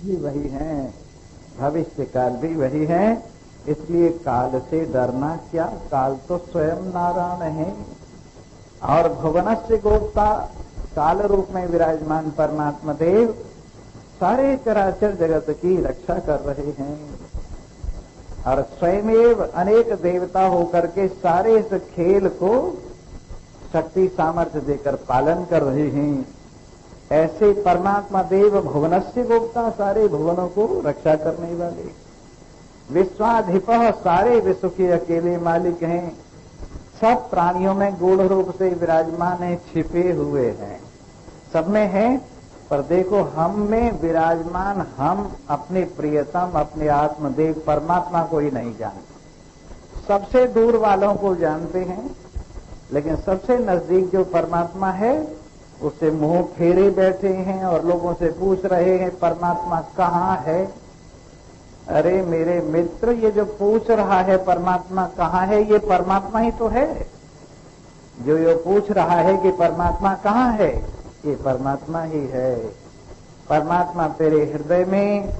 भी वही हैं, भविष्य काल भी वही है। इसलिए काल से डरना क्या, काल तो स्वयं नारायण है। और भुवनस्य गोप्ता, काल रूप में विराजमान परमात्मा देव सारे चराचर जगत की रक्षा कर रहे हैं और स्वयमेव अनेक देवता होकर के सारे इस खेल को शक्ति सामर्थ्य देकर पालन कर रहे हैं। ऐसे परमात्मा देव भुवनस्य गोप्ता, सारे भुवनों को रक्षा करने वाले, विश्वाधिपः, सारे विश्व के अकेले मालिक हैं। सब प्राणियों में गूढ़ रूप से विराजमान है, छिपे हुए हैं, सब में है। पर देखो हम में विराजमान, हम अपने प्रियतम, अपने आत्मदेव परमात्मा को ही नहीं जानते। सबसे दूर वालों को जानते हैं, लेकिन सबसे नजदीक जो परमात्मा है उससे मुंह फेरे बैठे हैं और लोगों से पूछ रहे हैं परमात्मा कहाँ है। अरे मेरे मित्र, ये जो पूछ रहा है परमात्मा कहाँ है, ये परमात्मा ही तो है। जो ये पूछ रहा है कि परमात्मा कहाँ है, ये परमात्मा ही है। परमात्मा तेरे हृदय में,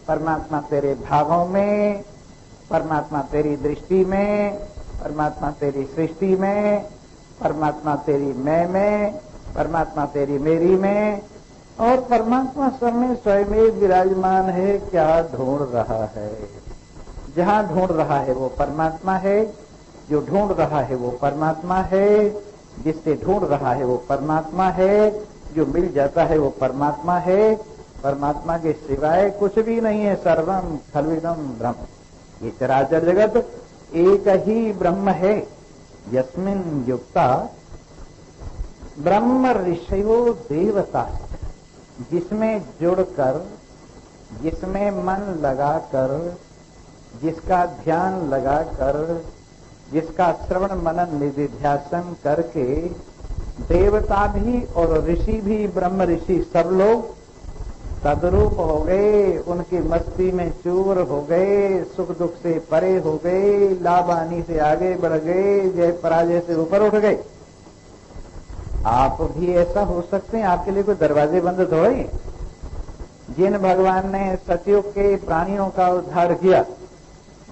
परमात्मा तेरे भावों में, परमात्मा तेरी दृष्टि में, परमात्मा तेरी सृष्टि में, परमात्मा तेरी मैं में, परमात्मा तेरी मेरी में, और परमात्मा सब में स्वयं विराजमान है। क्या ढूंढ रहा है? जहाँ ढूंढ रहा है वो परमात्मा है, जो ढूंढ रहा है वो परमात्मा है, जिससे ढूंढ रहा है वो परमात्मा है, जो मिल जाता है वो परमात्मा है। परमात्मा के सिवाय कुछ भी नहीं है। सर्वम खल्विदम ब्रह्म, ये चराचर जगत एक ही ब्रह्म है। यस्मिन् युक्ता ब्रह्म ऋषयो देवता, जिसमें जुड़कर, जिसमें मन लगाकर, जिसका ध्यान लगाकर, जिसका श्रवण मनन निधिध्यासन करके देवता भी और ऋषि भी, ब्रह्म ऋषि सब लोग तद्रूप हो गए, उनकी मस्ती में चूर हो गए, सुख दुख से परे हो गए, लाभ हानि से आगे बढ़ गए, जय पराजय से ऊपर उठ गए। आप भी ऐसा हो सकते हैं। आपके लिए कोई दरवाजे बंद थोड़े। जिन भगवान ने सतयुग के प्राणियों का उद्धार किया,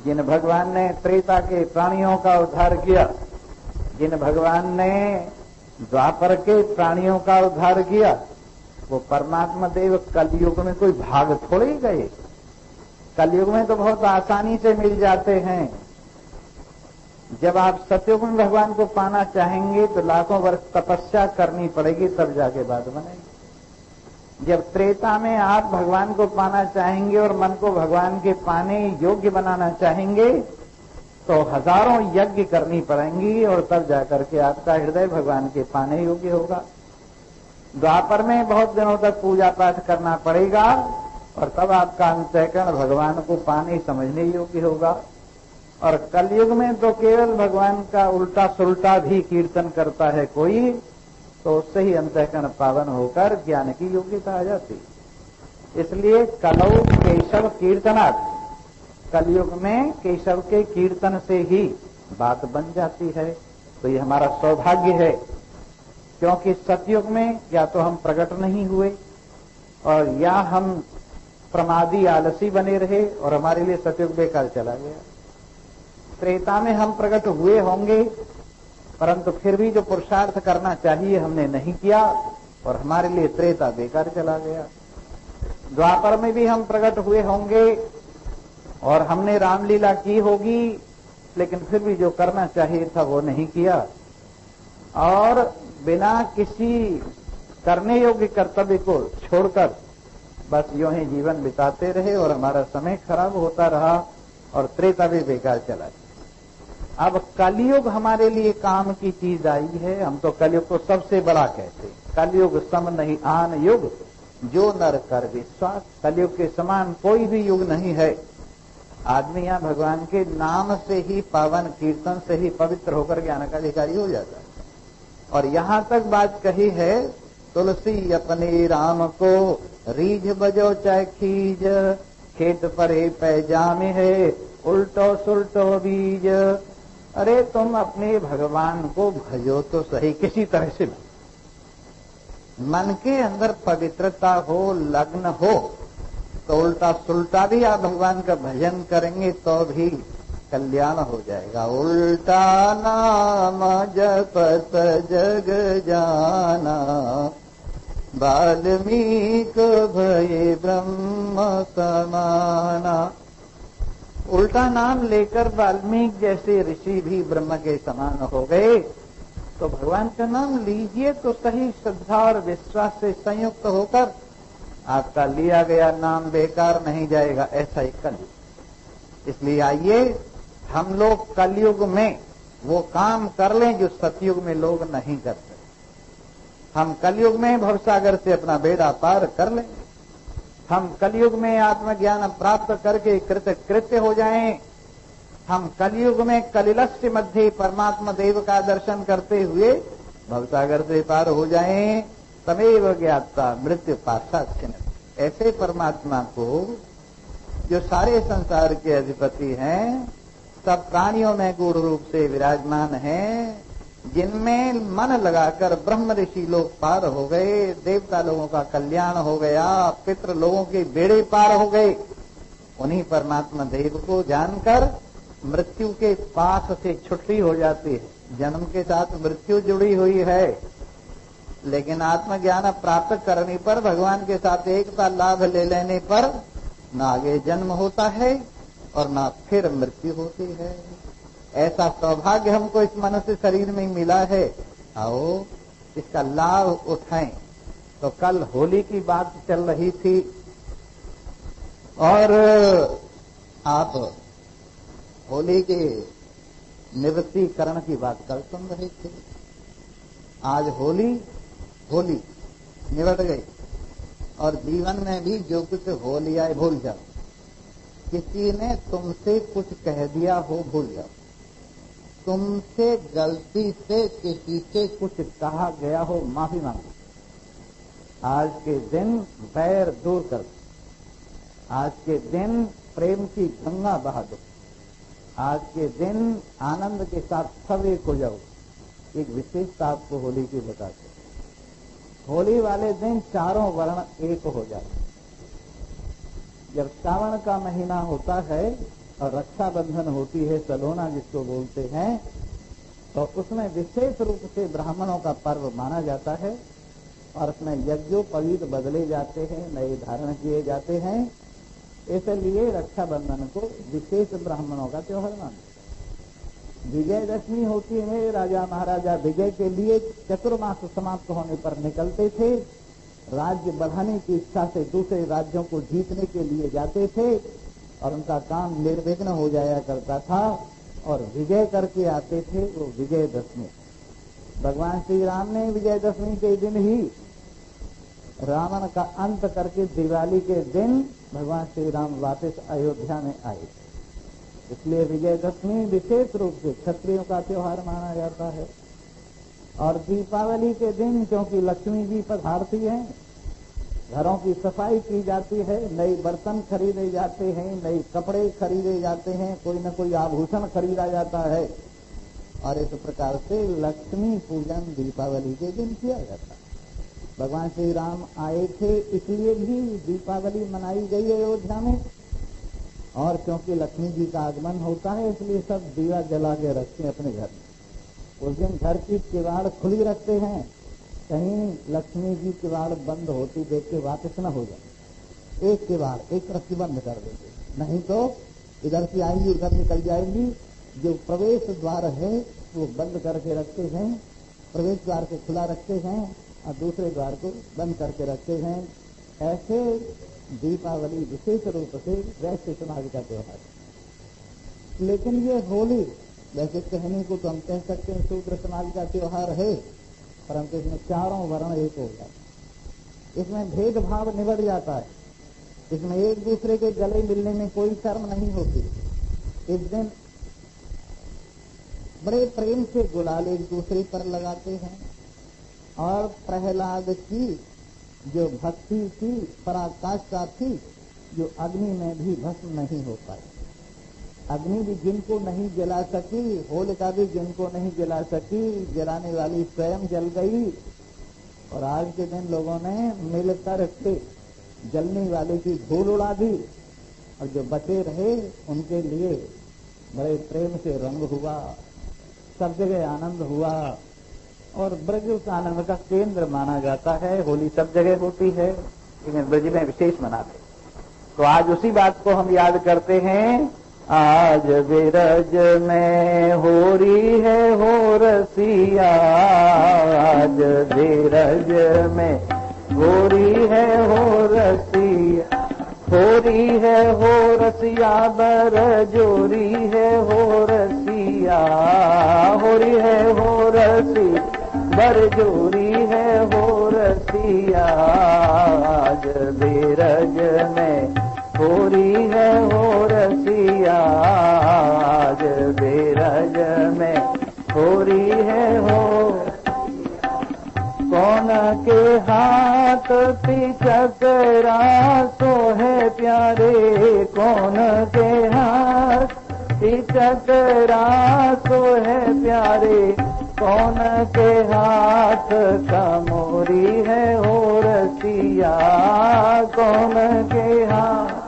जिन भगवान ने त्रेता के प्राणियों का उद्धार किया, जिन भगवान ने द्वापर के प्राणियों का उद्धार किया, वो परमात्मा देव कलयुग में कोई भाग थोड़े ही गए। कलयुग में तो बहुत आसानी से मिल जाते हैं। जब आप सतयुग में भगवान को पाना चाहेंगे तो लाखों वर्ष तपस्या करनी पड़ेगी, तब जाके बात बनेगी। जब त्रेता में आप भगवान को पाना चाहेंगे और मन को भगवान के पाने योग्य बनाना चाहेंगे तो हजारों यज्ञ करनी पड़ेंगी और तब जाकर के आपका हृदय भगवान के पाने योग्य होगा। द्वापर में बहुत दिनों तक पूजा पाठ करना पड़ेगा और तब आपका अंतःकरण भगवान को पाने समझने योग्य होगा। और कलयुग में तो केवल भगवान का उल्टा सुल्टा भी कीर्तन करता है कोई, तो उससे ही अंतःकरण पावन होकर ज्ञान की योग्यता आ जाती। इसलिए कलौ केशव कीर्तनात्, कलयुग में केशव के कीर्तन से ही बात बन जाती है। तो ये हमारा सौभाग्य है, क्योंकि सतयुग में या तो हम प्रकट नहीं हुए और या हम प्रमादी आलसी बने रहे और हमारे लिए सतयुग बेकार चला गया। त्रेता में हम प्रकट हुए होंगे, परंतु फिर भी जो पुरुषार्थ करना चाहिए हमने नहीं किया और हमारे लिए त्रेता बेकार चला गया। द्वापर में भी हम प्रकट हुए होंगे और हमने रामलीला की होगी, लेकिन फिर भी जो करना चाहिए था वो नहीं किया और बिना किसी करने योग्य कर्तव्य को छोड़कर बस यूं ही जीवन बिताते रहे और हमारा समय खराब होता रहा और त्रेता भी बेकार चला। अब कलयुग हमारे लिए काम की चीज आई है। हम तो कलयुग को सबसे बड़ा कहते हैं। कलयुग सम नहीं आन युग, जो नर कर विश्वास। कलयुग के समान कोई भी युग नहीं है। आदमी यहाँ भगवान के नाम से ही, पावन कीर्तन से ही पवित्र होकर ज्ञान का अधिकारी हो जाता है। और यहाँ तक बात कही है, तुलसी अपने राम को रीझ बजो चाहे खीज, खेत परे पैजामे है उल्टो सुल्टो बीज। अरे तुम अपने भगवान को भजो तो सही किसी तरह से, मन के अंदर पवित्रता हो, लग्न हो, तो उल्टा सुल्टा भी आप भगवान का भजन करेंगे तो भी कल्याण हो जाएगा। उल्टा नाम जपत जग जाना, वाल्मीक भये ब्रह्म समाना। उल्टा नाम लेकर वाल्मीकि जैसे ऋषि भी ब्रह्म के समान हो गए। तो भगवान का नाम लीजिए तो सही श्रद्धा और विश्वास से संयुक्त होकर आपका लिया गया नाम बेकार नहीं जाएगा, ऐसा ही कलयुग। इसलिए आइए हम लोग कलयुग में वो काम कर लें जो सतयुग में लोग नहीं करते। हम कलयुग में भवसागर से अपना बेड़ा पार कर लें। हम कलयुग में आत्मज्ञान प्राप्त करके कृत्य हो जाएं। हम कलयुग में कलिलस्य मध्य परमात्मा देव का दर्शन करते हुए भवसागर से पार हो जाएं। तमेव ज्ञाता मृत्यु पाशाच्य। ऐसे परमात्मा को जो सारे संसार के अधिपति हैं, सब प्राणियों में गूढ़ रूप से विराजमान हैं, जिनमें मन लगाकर ब्रह्म ऋषि लोग पार हो गए, देवता लोगों का कल्याण हो गया, पितृ लोगों के बेड़े पार हो गए, उन्हीं परमात्मा देव को जानकर मृत्यु के पास से छुट्टी हो जाती है। जन्म के साथ मृत्यु जुड़ी हुई है, लेकिन आत्मज्ञान प्राप्त करने पर, भगवान के साथ एकता लाभ ले लेने पर न आगे जन्म होता है और न फिर मृत्यु होती है। ऐसा सौभाग्य हमको इस मनुष्य शरीर में मिला है। आओ इसका लाभ उठाएं। तो कल होली की बात चल रही थी और आप होली के निवृत्तीकरण की बात कल सुन रहे थे। आज होली निवट गई और जीवन में भी जो कुछ हो लिया है भूल जाओ। किसी ने तुमसे कुछ कह दिया हो भूल जाओ। तुमसे गलती से किसी से कुछ कहा गया हो माफी मांगो। आज के दिन बैर दूर कर दो। आज के दिन प्रेम की गंगा बहा दो। आज के दिन आनंद के साथ सब एक हो जाओ। एक विशेषता आपको होली की बताते। होली वाले दिन चारों वर्ण एक हो जाते। जब श्रावण का महीना होता है और रक्षाबंधन होती है, सलोना जिसको बोलते हैं, तो उसमें विशेष रूप से ब्राह्मणों का पर्व माना जाता है और उसमें यज्ञोपवीत बदले जाते हैं, नए धारण किए जाते हैं। इसलिए रक्षाबंधन को विशेष ब्राह्मणों का त्योहार मानते। विजयदशमी होती है, राजा महाराजा विजय के लिए चतुर्मास समाप्त होने पर निकलते थे। राज्य बढ़ाने की इच्छा से दूसरे राज्यों को जीतने के लिए जाते थे और उनका काम निर्विघ्न हो जाया करता था और विजय करके आते थे। वो विजयदशमी, भगवान श्री राम ने विजयदशमी के दिन ही रावण का अंत करके दिवाली के दिन भगवान श्री राम वापस अयोध्या में आए। इसलिए विजयदशमी विशेष रूप से क्षत्रियों का त्योहार माना जाता है। और दीपावली के दिन क्योंकि लक्ष्मी जी पधारती हैं, घरों की सफाई की जाती है, नए बर्तन खरीदे जाते हैं, नए कपड़े खरीदे जाते हैं, कोई न कोई आभूषण खरीदा जाता है और इस प्रकार से लक्ष्मी पूजन दीपावली के दिन किया जाता है। भगवान श्री राम आए थे इसलिए भी दीपावली मनाई गई अयोध्या में। और क्योंकि लक्ष्मी जी का आगमन होता है इसलिए सब दिया जला के रखते हैं अपने घर में। उस दिन घर की किवाड़ खुली रखते हैं, कहीं लक्ष्मी जी किवाड़ बंद होती देख के वापस न हो जाए। एक किवाड़ एक तरफ की बंद कर देते, नहीं तो इधर से आएंगी उधर निकल जाएंगी। जो प्रवेश द्वार है वो बंद करके रखते हैं, प्रवेश द्वार को खुला रखते हैं और दूसरे द्वार को बंद करके रखते हैं। ऐसे दीपावली विशेष रूप से वैश्य समाज का त्योहार है। लेकिन ये होली वैसे कहने को तो हम कह सकते हैं शूद्र समाज का त्योहार है, परंतु इसमें चारों वर्ण एक हो जाते। इसमें भेदभाव निबट जाता है। इसमें एक दूसरे के गले मिलने में कोई शर्म नहीं होती। इस दिन बड़े प्रेम से गुलाल एक दूसरे पर लगाते हैं और प्रहलाद की जो भक्ति थी, पराकाष्ठा थी, जो अग्नि में भी भस्म नहीं हो पाई। अग्नि भी जिनको नहीं जला सकी, होलिका भी जिनको नहीं जला सकी, जलाने वाली स्वयं जल गई। और आज के दिन लोगों ने मिलकर के जलने वाले की धूल उड़ा दी और जो बचे रहे उनके लिए बड़े प्रेम से रंग हुआ, सब जगह आनंद हुआ और ब्रज उस आनंद का केंद्र माना जाता है। होली सब जगह होती है लेकिन ब्रज में विशेष मनाते। तो आज उसी बात को हम याद करते हैं। आज बिरज में हो रही है हो रसिया, आज बिरज में हो रही है हो रसिया, हो रही है हो रसिया बर जोरी है हो रसिया, हो रही है हो रसी बर जोरी है हो रसिया, आज बिरज में हो रही है हो रसिया, आज बिरज में हो रही है हो। कौन के हाथ पिचकरा सो है प्यारे, कौन के हाथ पिचकरा सो है प्यारे, कौन के हाथ कमोरी है हो रसिया, कौन के हाथ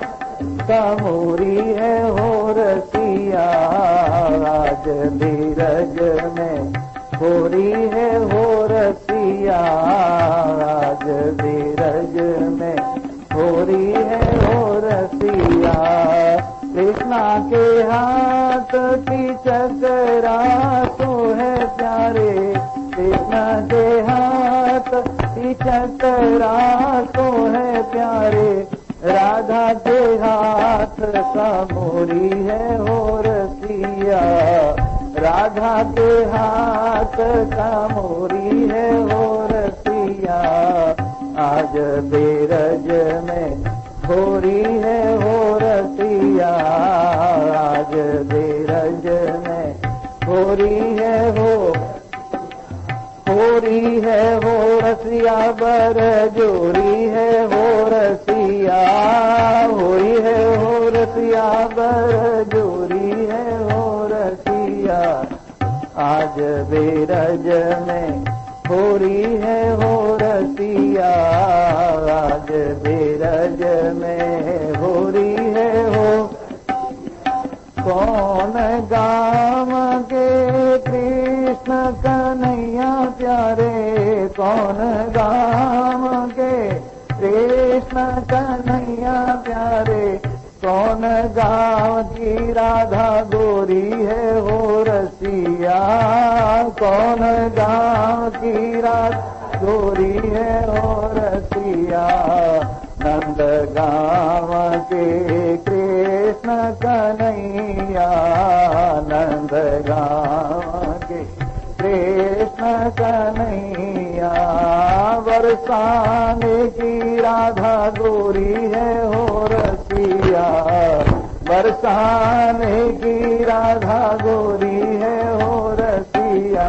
कमोरी है हो रसिया, आज बिरज में हो रही है हो रसिया, आज बिरज में हो रही है हो रसिया। कृष्णा के हाथ की चकरा तो है प्यारे, कृष्णा के हाथ की चकरा तो है प्यारे, राधा के हाथ का मोरी है हो रसिया, राधा के हाथ का मोरी है हो रसिया, आज बिरज में हो रही है हो रसिया, आज बिरज में हो रही है हो रही है हो रसिया बर जोरी है हो रसिया, हो रही है हो रसिया बर जोरी है हो रसिया, आज बिरज में हो रही है हो रसिया, आज बिरज में हो रही है हो। कौन गाम के कृष्ण कन्हैया प्यारे, कौन गाम के कृष्ण कन्हैया प्यारे, कौन गाँव की राधा गोरी है हो रसिया, कौन गाँव की राधा गोरी है हो रसिया, नंद गाँव के कृष्ण कन्हैया, नंद गाँव के कृष्ण कन्हैया, बरसाने की राधा गोरी है हो रसिया, बरसाने की राधा गोरी है हो रसिया,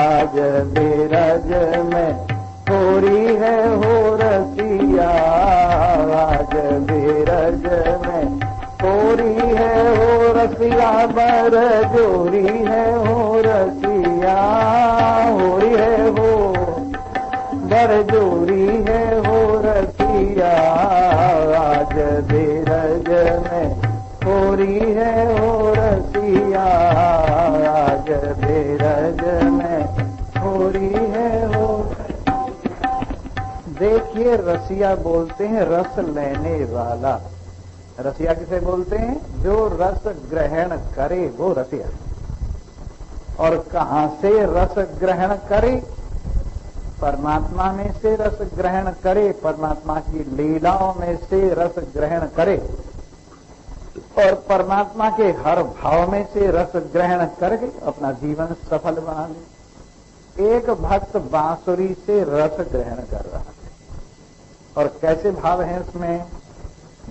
आज बिरज में हो रही है हो रसिया, आज बिरज में हो रही है हो रसिया बर जोरी है हो रसिया, हो रही है हो बर जोरी है हो रसिया, आज बिरज में हो रही है हो रसिया, आज बिरज में हो रही है हो। देखिए रसिया बोलते हैं रस लेने वाला, रसिया किसे बोलते हैं? जो रस ग्रहण करे वो रसिया। और कहां से रस ग्रहण करे? परमात्मा में से रस ग्रहण करे, परमात्मा की लीलाओं में से रस ग्रहण करे और परमात्मा के हर भाव में से रस ग्रहण करके अपना जीवन सफल बना ले। एक भक्त बांसुरी से रस ग्रहण कर रहा है और कैसे भाव है उसमें,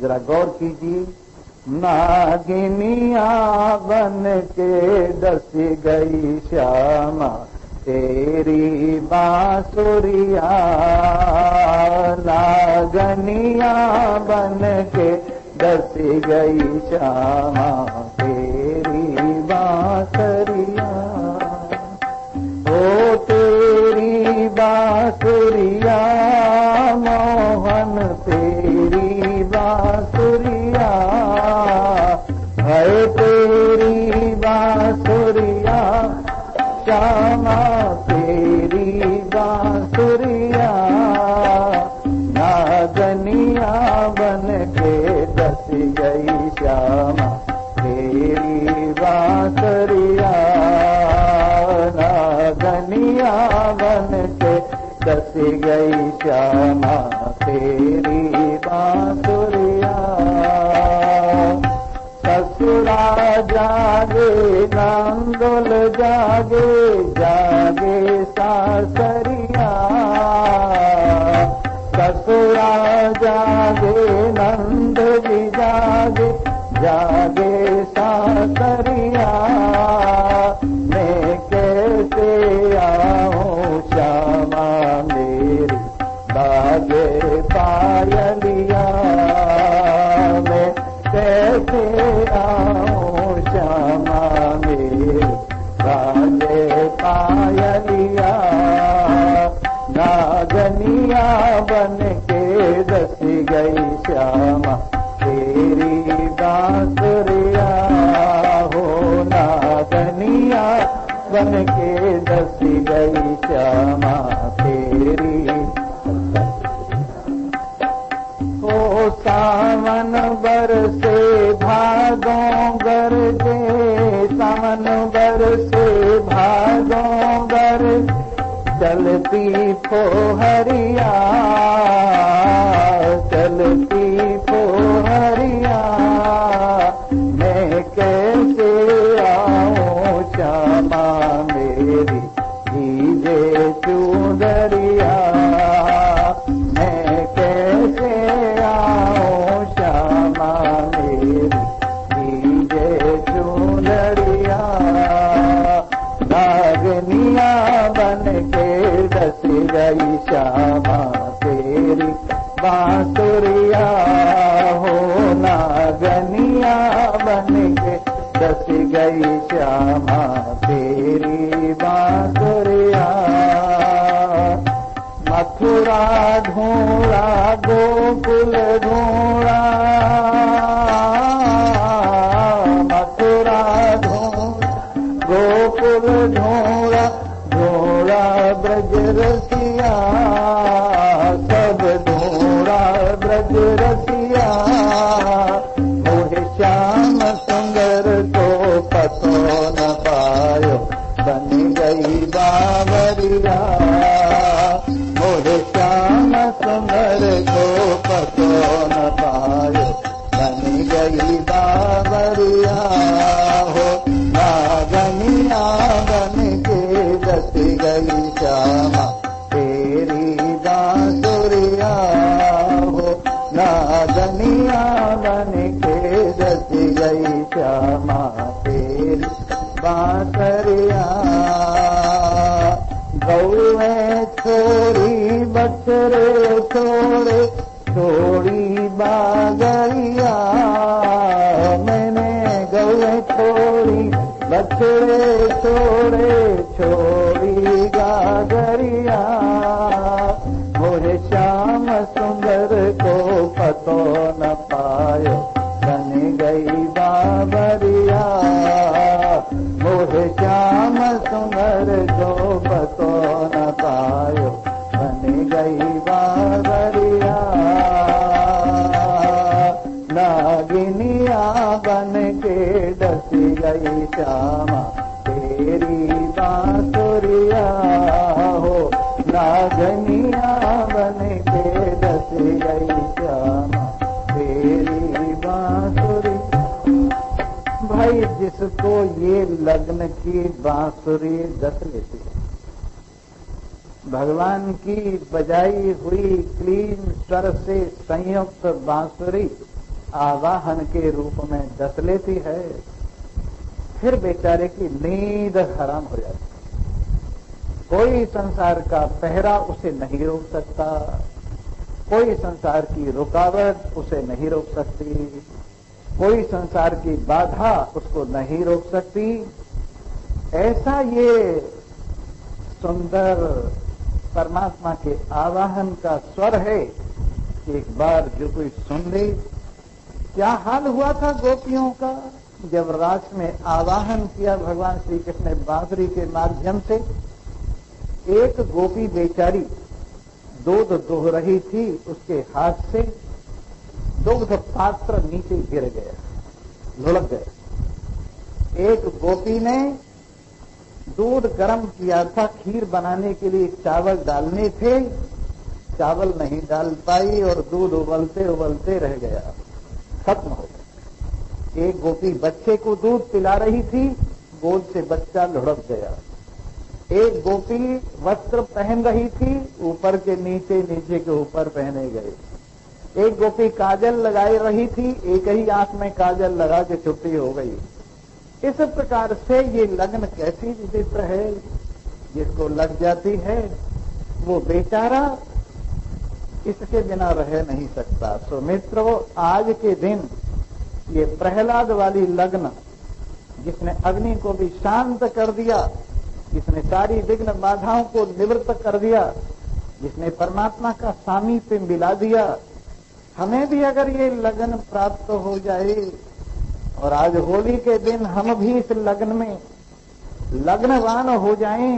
जरा गौर कीजिए। नागिनिया बन के डस गई श्यामा तेरी बांसुरिया, नागनिया बन के डस गई श्यामा तेरी बांसुरिया, ओ तेरी बांसुरिया मोहन पे बांसुरिया, नागनिया बन के दस गई श्यामा तेरी बांसुरिया, नागनिया बन के दस गई श्यामा तेरी बांसुरिया। ससुरा जागे नंदुल जागे, जागे सासरिया, ससुरा जागे नंद जी जागे, जागे सासरिया। मैं कैसे आऊं श्यामा मेरी बागे पायलिया, मैं कैसे आऊं श्यामा मेरी बागे पायलिया। नागनिया बन के दस गई श्यामा तेरी बांसुरिया, हो नागनिया बन के दस गई श्यामा तेरी। ओ सावन बरसे भादों गरजे, सावन बरसे भादों गरजे, चलती फोहरिया, चलती फोहरिया। मैं कैसे आऊं श्यामा मेरी भीगे चूदरिया, मैं कैसे आऊं श्यामा मेरी भीगे चूदरिया। नागनिया बन के दस गई श्यामा तेरी बांसुरिया, हो नागनिया बन के दस गई श्यामा तेरी बांसुरिया। मथुरा ढूंढा गोकुल ढूंढा, मथुरा ढूंढा गोकुल ढूंढा, ढूंढा ब्रज रसिया, सब ढूंढा ब्रज रसिया। मोहे श्याम सुंदर को पतो न पायो, बन गई बावरिया। मोहे श्याम सुंदर को पतो न पायो, बन गई बावरिया। हो नागनिया बन के दस गई श्यामा तेरी बांसुरिया, हो नागनिया बन के दस गई श्यामा तेरी बांसुरिया। गौएं छोड़ी बछड़े छोड़े, छोड़ी बागरिया। मैंने गौएं छोड़ी बछड़े छोड़े, छोड़ी गागरिया। मोहे श्याम सुंदर को पतो न पायो, बन गई बाबरिया। मोहे श्याम सुंदर को पतो न पायो, बन गई बाबरिया। नागिनिया बन के डस गई श्यामा तेरी बांसुरिया, हो नागनिया बन के डस गई श्यामा तेरी बांसुरी। भाई जिसको ये लग्न की बांसुरी डस लेती है, भगवान की बजाई हुई क्लीन स्वर से संयुक्त बांसुरी आवाहन के रूप में डस लेती है, फिर बेचारे की नींद हराम हो जाती है। कोई संसार का पहरा उसे नहीं रोक सकता, कोई संसार की रुकावट उसे नहीं रोक सकती, कोई संसार की बाधा उसको नहीं रोक सकती। ऐसा ये सुंदर परमात्मा के आवाहन का स्वर है कि एक बार जो कोई सुन ले। क्या हाल हुआ था गोपियों का जब रास में आवाहन किया भगवान श्री कृष्ण ने बांसुरी के माध्यम से। एक गोपी बेचारी दूध दोह रही थी, उसके हाथ से दुग्ध पात्र नीचे गिर गया, लुढ़क गया। एक गोपी ने दूध गर्म किया था, खीर बनाने के लिए चावल डालने थे, चावल नहीं डाल पाई और दूध उबलते उबलते रह गया, खत्म हो गया। एक गोपी बच्चे को दूध पिला रही थी, गोद से बच्चा लुढ़क गया। एक गोपी वस्त्र पहन रही थी, ऊपर के नीचे, नीचे के ऊपर पहने गए। एक गोपी काजल लगाई रही थी, एक ही आंख में काजल लगा के छुट्टी हो गई। इस प्रकार से ये लगन कैसी विचित्र है, जिसको लग जाती है वो बेचारा इसके बिना रह नहीं सकता। सो मित्रों, आज के दिन ये प्रहलाद वाली लगन, जिसने अग्नि को भी शांत कर दिया, जिसने सारी विघ्न बाधाओं को निवृत्त कर दिया, जिसने परमात्मा का सामीप्य मिला दिया, हमें भी अगर ये लगन प्राप्त हो जाए और आज होली के दिन हम भी इस लगन में लग्नवान हो जाएं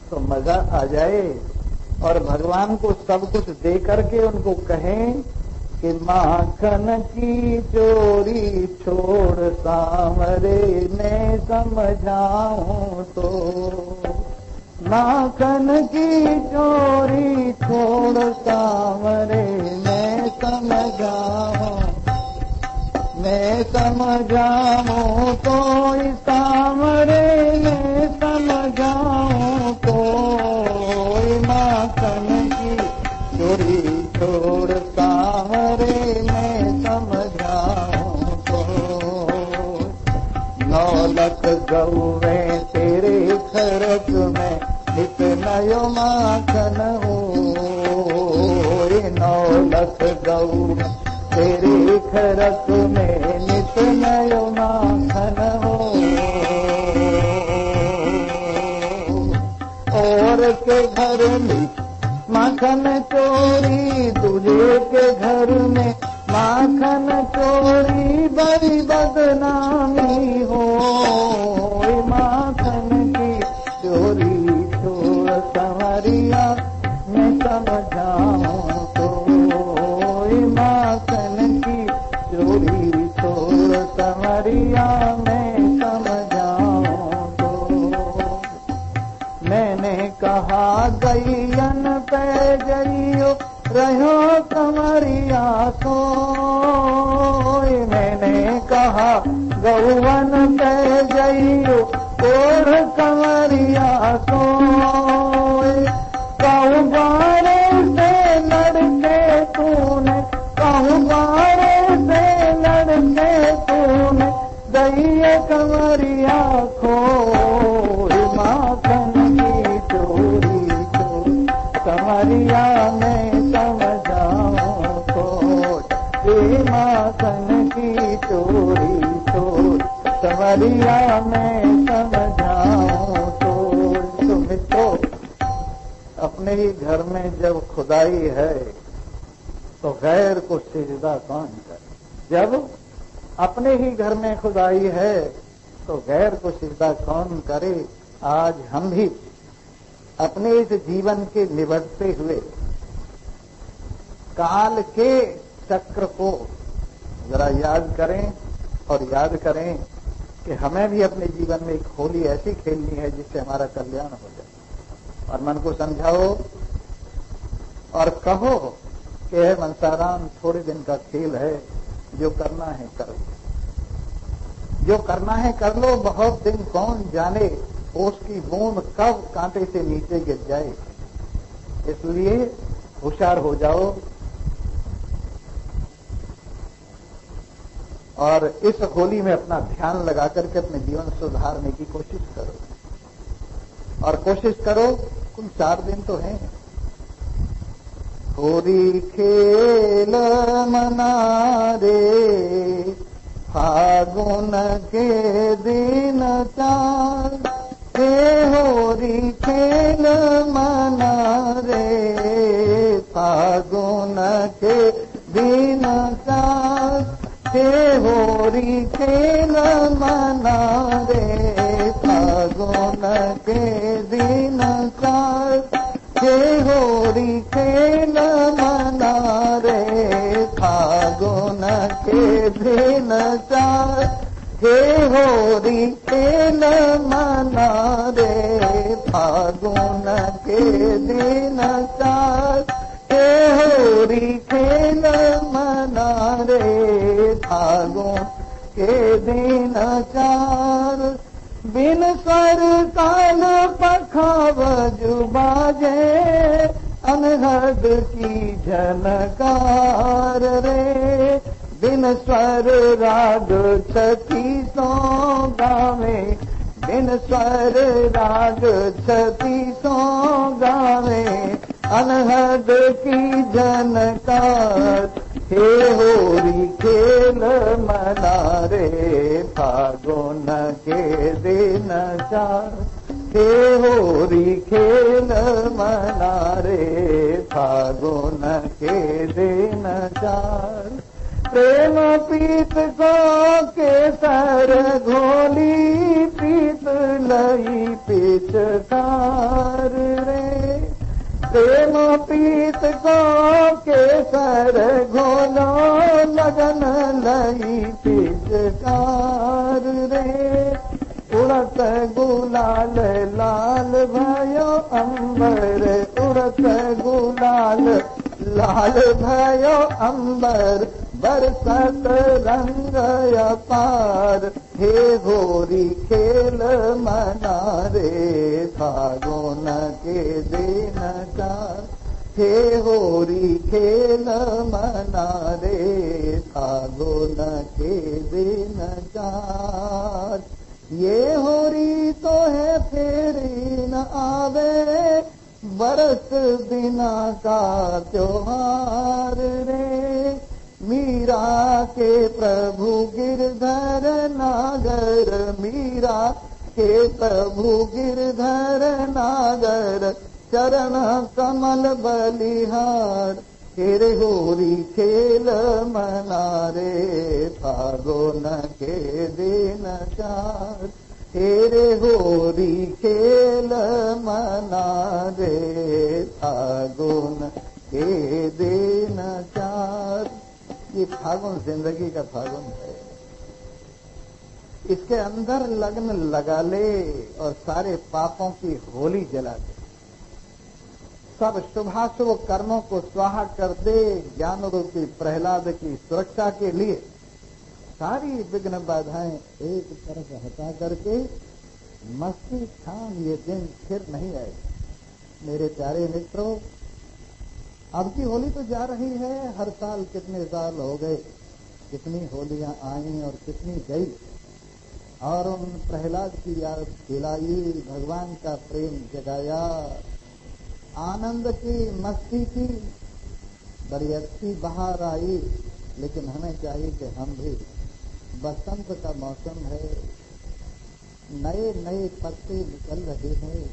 तो मजा आ जाए और भगवान को सब कुछ दे करके उनको कहें कि माखन की चोरी छोड़ सांवरे मैं समझाऊं तो, माखन की चोरी छोड़ सांवरे मैं समझाऊं, मैं समझाऊं तो इस सांवरे मैं समझाऊं तो, माखन की चोरी छोड़ सांवरे मैं समझाऊं तो, 9 लाख गौवे तेरे खरक में नित नयो माखन हो, 9 लाख गौ तेरे खरक में नित नयो माखन हो। और के घर में माखन चोरी, तुझे के घर में माखन चोरी बड़ी बदनामी हो, माखन की चोरी छोड़ संवरिया मैं समझाऊं तो, माखन की चोरी छोड़ संवरिया मैं समझाऊं तो। मैंने कहा गैयन पे जइयो रहो कंवरिया सोय, मैंने कहा गौवन पे जइयो ओढ़ कंवरिया सोय, कहूँ बारे से लड़के तूने, कहूँ बारे से लड़के तूने दैये कंवरिया खोय, माखन की चोरी छोड़ कंवरिया मैं समझाऊं तो, ये माखन की चोरी छोड़ कंवरिया मैं समझाऊं तो। मित्रों, अपने ही घर में जब खुदाई है तो गैर को सिजदा कौन करे, जब अपने ही घर में खुदाई है तो गैर को सिजदा कौन करे। आज हम भी अपने इस जीवन के निभटते हुए काल के चक्र को जरा याद करें और याद करें कि हमें भी अपने जीवन में एक होली ऐसी खेलनी है जिससे हमारा कल्याण हो जाए, और मन को समझाओ और कहो कि है मनसाराम, थोड़े दिन का खेल है, जो करना है कर लो, जो करना है कर लो, बहुत दिन कौन जाने उसकी बूंद कब कांटे से नीचे गिर जाए, इसलिए होशियार हो जाओ और इस होली में अपना ध्यान लगा करके अपने जीवन सुधारने की कोशिश करो, और कोशिश करो, कुल 4 दिन तो हैं। होरी खेल मना रे फागुन के दिन 4, हे होरी खेल मना रे फागुन के दिन 4, हे होरी खेल मना रे फागुन के दिन 4, होरी खेल मना रे फागुन के दिन चार, हे होरी खेल मना रे फागुन के दिन चार, हे होरी खेल मना रे फागुन के दिन चार। बिन स्वर काल पखावज बाजे अनहद की झनकार रे, बिन स्वर राग छती सो गावे, बिन स्वर राग छती सो गावे अनहद की झनकार, हे होरी खेल मना रे फागुन के दिन चार, हे होरी खेल मना रे फागुन के दिन चार। प्रेम पीत को केसर घोली पीत लई पिचकार रे, प्रेम पीत को केसर घोलो लगन लई पिचकार रे, उड़त गुलाल लाल भयो अंबर, उड़त गुलाल लाल भयो अंबर, बरसत रंग अपार, हे होरी खेल मना रे फागुन के दिन चार, हे होरी खेल मना रे फागुन के दिन चार। ये होरी तो है फेरी न आवे बरस बिना का त्योहार रे, मीरा के प्रभु गिरधर नागर, मीरा के प्रभु गिरधर नागर, चरण कमल बलिहार, हेरे होरी खेल मना रे फागुन के दिन चार, हेरे होरी खेल मना रे फागुन के दिन चार। ये फागुन जिंदगी का फागुन है, इसके अंदर लगन लगा ले और सारे पापों की होली जला दे, सब शुभाशुभ कर्मों को स्वाहा कर दे। ज्ञान रूपी प्रहलाद की सुरक्षा के लिए सारी विघ्न बाधाएं एक तरफ हटा करके मस्ती खान ये दिन फिर नहीं आएगा। मेरे प्यारे मित्रों, अब की होली तो जा रही है, हर साल कितने साल हो गए, कितनी होलियां आई और कितनी गई, और उन प्रहलाद की याद दिलाई, भगवान का प्रेम जगाया, आनंद की मस्ती की बड़ी अच्छी बहार आई। लेकिन हमें चाहिए कि हम भी, बसंत का मौसम है, नए नए पत्ते निकल रहे हैं,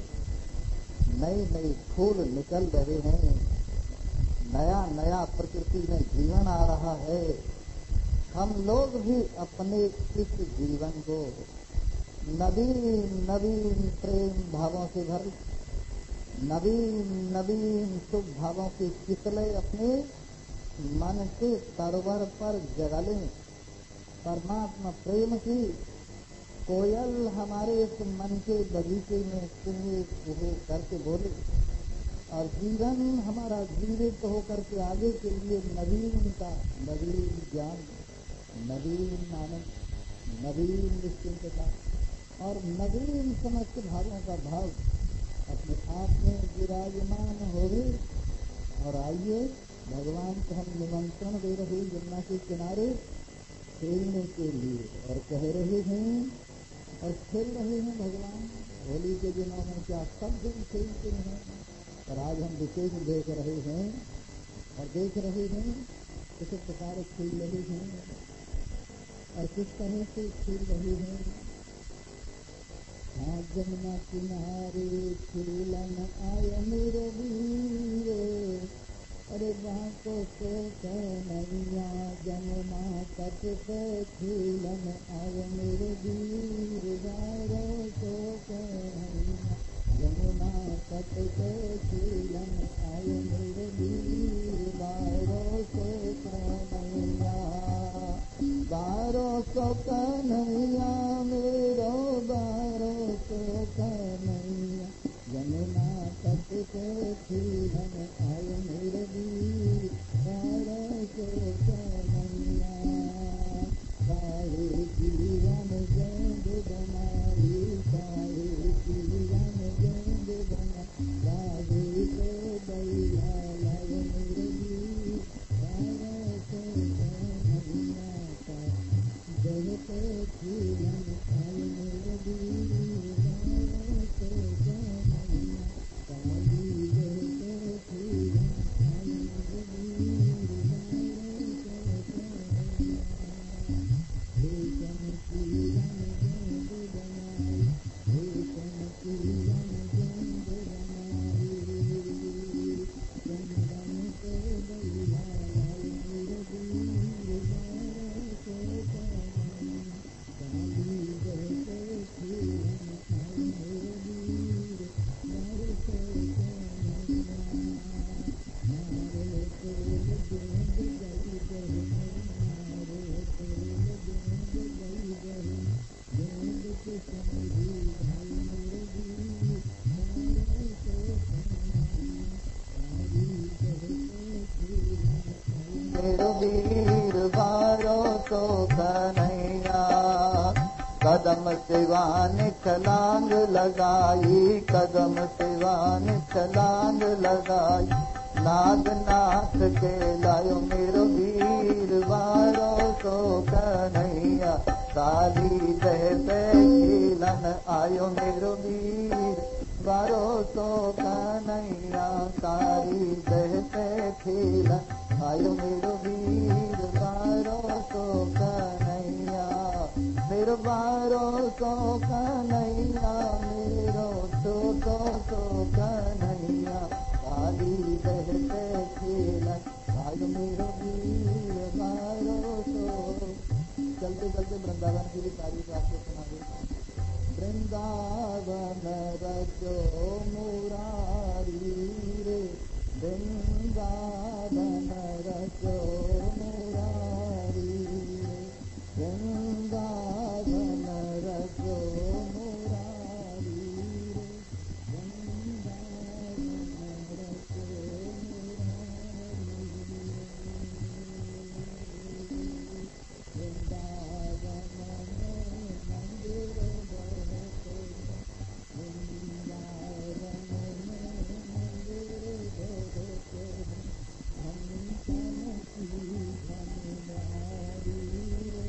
नए नए फूल निकल रहे हैं, नया नया प्रकृति में जीवन आ रहा है। हम लोग भी अपने इस जीवन को नवीन नवीन प्रेम भावों से भर, नवीन नवीन शुभ भावों की किसले अपने मन के सरोवर पर जगा लें। परमात्मा प्रेम की कोयल हमारे इस मन के बगीचे में कुहू कुहू करके बोले, और जीवन हमारा जीवित होकर के आगे के लिए नवीनता, नवीन ज्ञान, नवीन आनंद, नवीन निश्चिंतता और नवीन समस्त भावों का भाव अपने आप में विराजमान होवे। और आइए, भगवान को हम निमंत्रण दे रहे यमुना के किनारे खेलने के लिए, और कह रहे हैं और खेल रहे हैं भगवान। होली के दिनों में क्या सब दिन खेलते हैं, और आज हम विशेष देख रहे हैं और देख रहे हैं किस प्रकार खेल रहे हैं और किस तरह से खेल रहे हैं। हाँ, जमुना किनारे खेलन आय मेरे वीरे, अरे वहाँ को सो नैया जमुना तट पे खेलन आय मेरे वीर, सो नैया जमुना तट से झीलन आए मेरे वीर बारों से कन्हैया, बारों सौ कन्हैया मेरो बारों सौ कन्हैया, यमुना तट से झीलन आए मेरे वीर बारों सौ कन्हैया, सारे जीवन गेंद बनाई, सारे जीवन गेंद बना राधे को दैया लाए मेरे वीर बारों सौ कन्हैया का, जय को जीवन आए मेरे वीर बारों सौ कन्हैया, काली जय को जीवन आए मेरे वीर बारों सौ कन्हैया, रेशम की रंग गेंद बनाई, रेशम की रंग गेंद बनाई, चंदन को दैया लाए मेरे वीर बारों सौ कन्हैया, काली जय को जीवन आए मेरे वीर बारों सौ कन्हैया, मारे कोल गेंद गई गई, मारे कोल गेंद गई गई, गेंद के समझी भाई मेरे वीर बारों सौ कन्हैया, काली जय को जीवन आए मेरे वीर बारों सौ कन्हैया, कदम सिवान छलांग लगाई, कदम सिवान छलांग लगाई, नागनाथ के लायो मेरो वीर बारों सौ कन्हैया, काली जय पे झीलन आयो मेरो वीर बारों सौ कन्हैया, काली जय पे झीलन आयो मेरो वीर बारों सौ कन्हैया, मेरो बारों सौ कन्हैया, मेरो सौ कन्हैया, काली जय पे झीलन आयो मेरो वीर बारों सौ। चलते चलते वृंदावन की भी तारीफ आपको सुना देता हूँ। वृंदावन रजो मुरारी रे, वृंदावन रजो मुरारी रे, वृंदावन रजो मुरारी रे, वृंदावन रजो मुरारी रे, वृंदावन में मंदिर बहुत, वृंदावन में मंदिर बहुत, हम की धनवारी रे,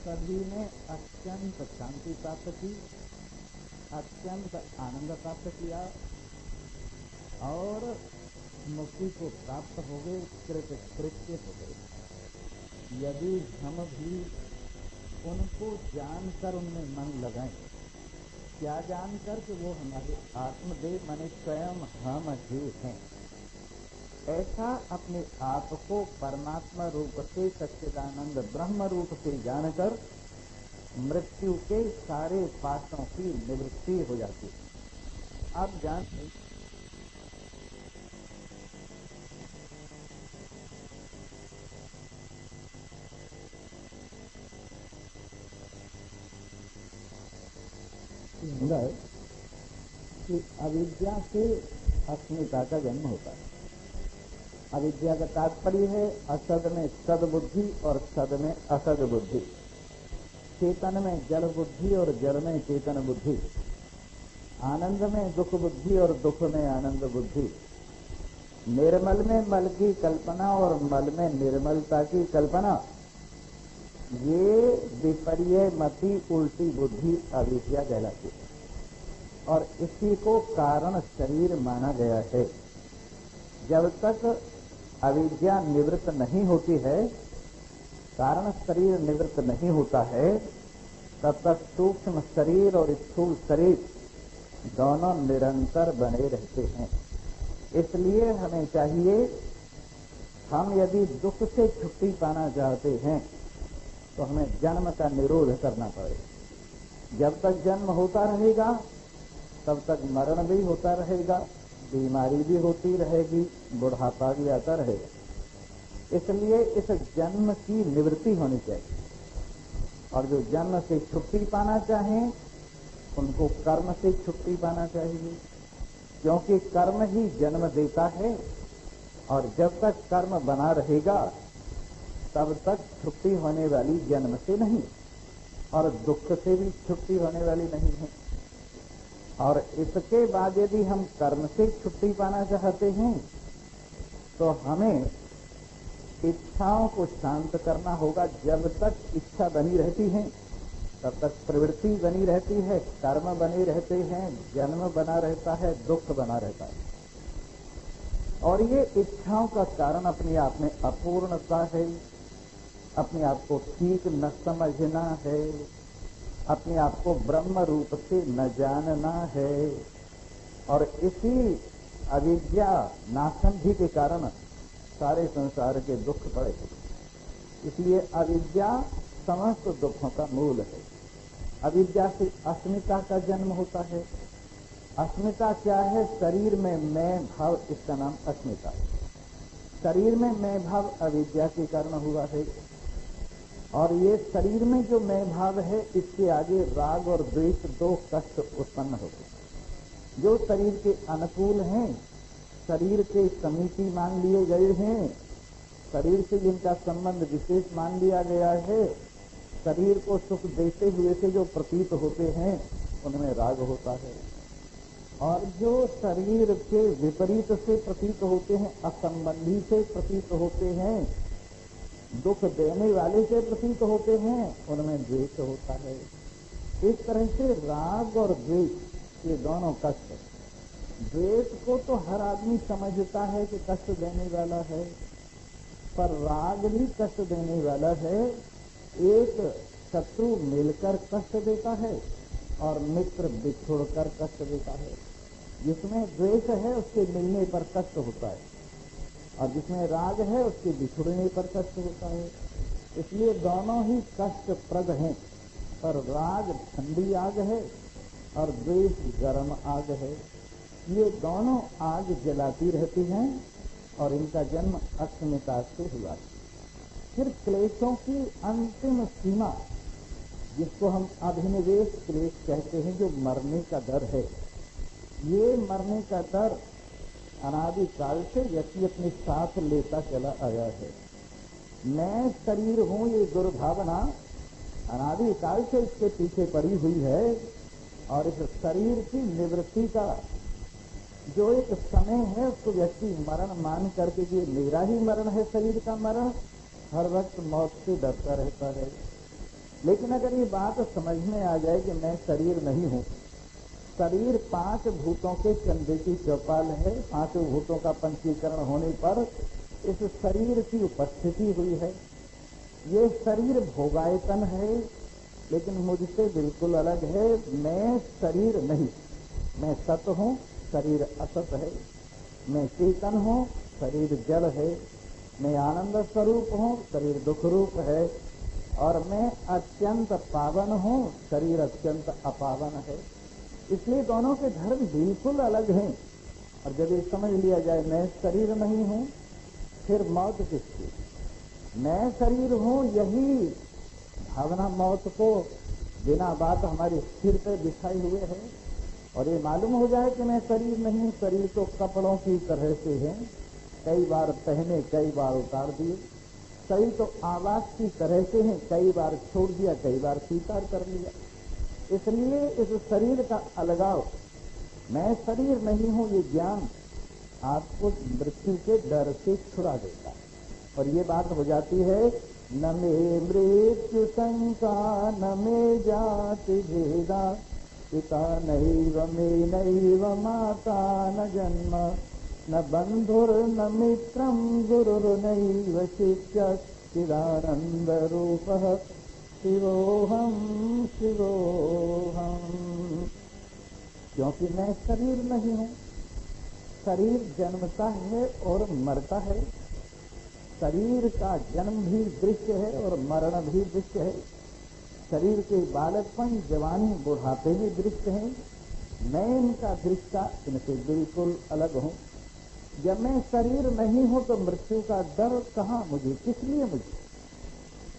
सभी ने अत्यंत शांति प्राप्त की, अत्यंत आनंद प्राप्त किया और मुक्ति को प्राप्त हो गए, कृत्य हो गए। यदि हम भी उनको जानकर उनमें मन लगाएं, क्या जानकर कि वो हमारे आत्मदेव माने स्वयं हम ही हैं, ऐसा अपने आप को परमात्मा रूप से सच्चिदानंद ब्रह्म रूप से जानकर मृत्यु के सारे पापों की निवृत्ति हो जाती है। अब जान कि अविद्या से अस्मिता का जन्म होता है। अविद्या का तात्पर्य है असद में सद्बुद्धि और सद में असद बुद्धि, चेतन में जड़ बुद्धि और जड़ में चेतन बुद्धि, आनंद में दुख बुद्धि और दुख में आनंद बुद्धि, निर्मल में मल की कल्पना और मल में निर्मलता की कल्पना, ये विपर्य मति उल्टी बुद्धि अविद्या कहलाती है और इसी को कारण शरीर माना गया है। जब तक अविद्या निवृत्त नहीं होती है, कारण शरीर निवृत्त नहीं होता है, तब तक सूक्ष्म शरीर और स्थूल शरीर दोनों निरंतर बने रहते हैं। इसलिए हमें चाहिए, हम यदि दुख से छुट्टी पाना चाहते हैं तो हमें जन्म का निरोध करना पड़ेगा। जब तक जन्म होता रहेगा तब तक मरण भी होता रहेगा, बीमारी भी होती रहेगी, बुढ़ापा भी आता रहेगा। इसलिए इस जन्म की निवृत्ति होनी चाहिए और जो जन्म से छुट्टी पाना चाहें उनको कर्म से छुट्टी पाना चाहिए, क्योंकि कर्म ही जन्म देता है और जब तक कर्म बना रहेगा तब तक छुट्टी होने वाली जन्म से नहीं और दुख से भी छुट्टी होने वाली नहीं है। और इसके बाद यदि हम कर्म से छुट्टी पाना चाहते हैं तो हमें इच्छाओं को शांत करना होगा। जब तक इच्छा बनी रहती है तब तक प्रवृत्ति बनी रहती है, कर्म बने रहते हैं, जन्म बना रहता है, दुख बना रहता है। और ये इच्छाओं का कारण अपने आप में अपूर्णता है, अपने आप को ठीक न समझना है, अपने आप को ब्रह्म रूप से न जानना है। और इसी अविद्या नासंधि के कारण सारे संसार के दुख पड़े। इसलिए अविद्या समस्त दुखों का मूल है। अविद्या से अस्मिता का जन्म होता है। अस्मिता क्या है? शरीर में मैं भाव, इसका नाम अस्मिता है। शरीर में मैं भाव अविद्या के कारण हुआ है। और ये शरीर में जो मैं भाव है, इसके आगे राग और द्वेष दो कष्ट उत्पन्न होते हैं। जो शरीर के अनुकूल हैं, शरीर के समीपी मान लिए गए हैं, शरीर से जिनका संबंध विशेष मान लिया गया है, शरीर को सुख देते हुए से जो प्रतीत होते हैं, उनमें राग होता है। और जो शरीर के विपरीत से प्रतीत होते हैं, असंबंधी से प्रतीत होते हैं, दुख देने वाले से प्रतीत होते हैं, उनमें द्वेष होता है। इस तरह से राग और द्वेष ये दोनों कष्ट। द्वेष को तो हर आदमी समझता है कि कष्ट देने वाला है, पर राग भी कष्ट देने वाला है। एक शत्रु मिलकर कष्ट देता है और मित्र बिछुड़कर कष्ट देता है। जिसमें द्वेष है उसके मिलने पर कष्ट होता है, और जिसमें राग है उसके बिछुड़ने पर कष्ट होता है। इसलिए दोनों ही कष्टप्रद हैं, पर राग ठंडी आग है और द्वेष गर्म आग है। ये दोनों आग जलाती रहती हैं और इनका जन्म अस्मिता से हुआ। फिर क्लेशों की अंतिम सीमा, जिसको हम अभिनिवेश क्लेश कहते हैं, जो मरने का डर है, ये मरने का डर अनादिकाल से व्यक्ति अपने साथ लेता चला आया है। मैं शरीर हूं, ये दुर्भावना अनादिकाल से इसके पीछे पड़ी हुई है। और इस शरीर की निवृत्ति का जो एक समय है, उसको व्यक्ति मरण मान करके ये मेरा ही मरण है, शरीर का मरण, हर वक्त मौत से डरता रहता है। लेकिन अगर ये बात समझ में आ जाए कि मैं शरीर नहीं हूं, शरीर 5 भूतों के कंधे की चौपाल है, 5 भूतों का पंचीकरण होने पर इस शरीर की उपस्थिति हुई है। ये शरीर भोगायतन है, लेकिन मुझसे बिल्कुल अलग है। मैं शरीर नहीं, मैं सत हूं, शरीर असत है। मैं चेतन हूं, शरीर जड़ है। मैं आनंद स्वरूप हूं, शरीर दुख रूप है। और मैं अत्यंत पावन हूं, शरीर अत्यंत अपावन है। इसलिए दोनों के धर्म बिल्कुल अलग हैं। और जब ये समझ लिया जाए मैं शरीर नहीं हूं, फिर मौत किसकी? मैं शरीर हूं, यही भावना मौत को बिना बात हमारे सिर पे बिछाए हुए है। और ये मालूम हो जाए कि मैं शरीर नहीं, शरीर तो कपड़ों की तरह से है, कई बार पहने कई बार उतार दिए। शरीर तो आवास की तरह से है, कई बार छोड़ दिया, कई बार स्वीकार कर लिया। इसलिए इस शरीर का अलगाव, मैं शरीर नहीं हूं, ये ज्ञान आपको मृत्यु के डर से छुड़ा देता है। और ये बात हो जाती है, न मे मृत्यु शंका न मे जाति भेदा, पिता नैव मे नैव माता न जन्म, न बंधुर न मित्रम गुरुर्नैव शिष्य, चिदानंद रूपः शिवोहम शिवोहम। क्योंकि मैं शरीर नहीं हूं। शरीर जन्मता है और मरता है। शरीर का जन्म भी दृश्य है और मरण भी दृश्य है। शरीर के बालकपन, जवानी, बुढ़ापे भी दृश्य है। मैं इनका दृष्टा इनसे बिल्कुल अलग हूं। जब मैं शरीर नहीं हूं तो मृत्यु का डर कहां मुझे, किस लिए मुझे?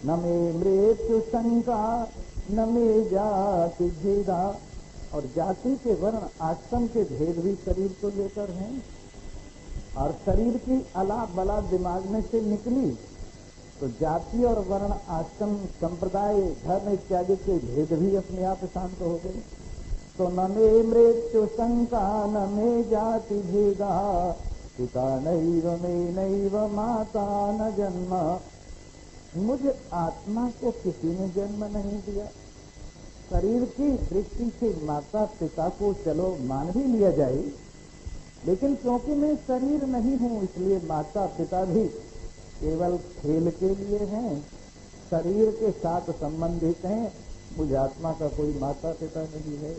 न मे मृत्यु शंका न मे जाति भेदा। और जाति के वर्ण आश्रम के भेद भी शरीर को लेकर हैं। और शरीर की अला बला दिमाग में से निकली तो जाति और वर्ण, आश्रम, संप्रदाय, धर्म इत्यादि के भेद भी अपने आप शांत हो गए। तो न मे मृत्यु शंका न मे जाति भेदा, पिता नैव मे नैव माता न जन्म। मुझ आत्मा को किसी ने जन्म नहीं दिया। शरीर की दृष्टि से माता पिता को चलो मान भी लिया जाए, लेकिन क्योंकि मैं शरीर नहीं हूं इसलिए माता पिता भी केवल खेल के लिए हैं, शरीर के साथ संबंधित हैं। मुझ आत्मा का कोई माता पिता नहीं है।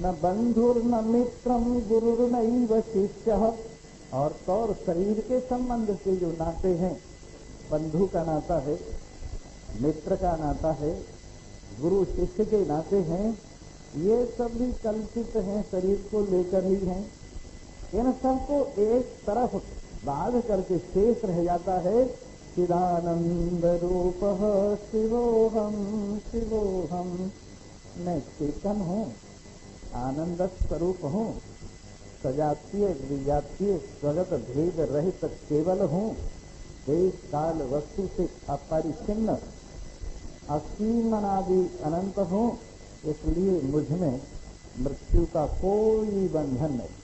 न बंधुर न मित्रम गुरुर नैव शिष्य। और तो और शरीर के संबंध से जो नाते हैं, बंधु का नाता है, मित्र का नाता है, गुरु शिष्य के नाते हैं, ये सब भी कल्पित हैं, शरीर को लेकर ही हैं। इन सबको एक तरफ बाध करके शेष रह जाता है चिदानंद रूप शिवोहम शिवोहम। मैं चेतन हूँ, आनंद स्वरूप हूँ, सजातीय विजातीय स्वगत भेद रहित केवल हूँ, देश काल वस्तु से अपरिचिन्न असीमनादि अनंत हूँ। इसलिए मुझ में मृत्यु का कोई बंधन नहीं।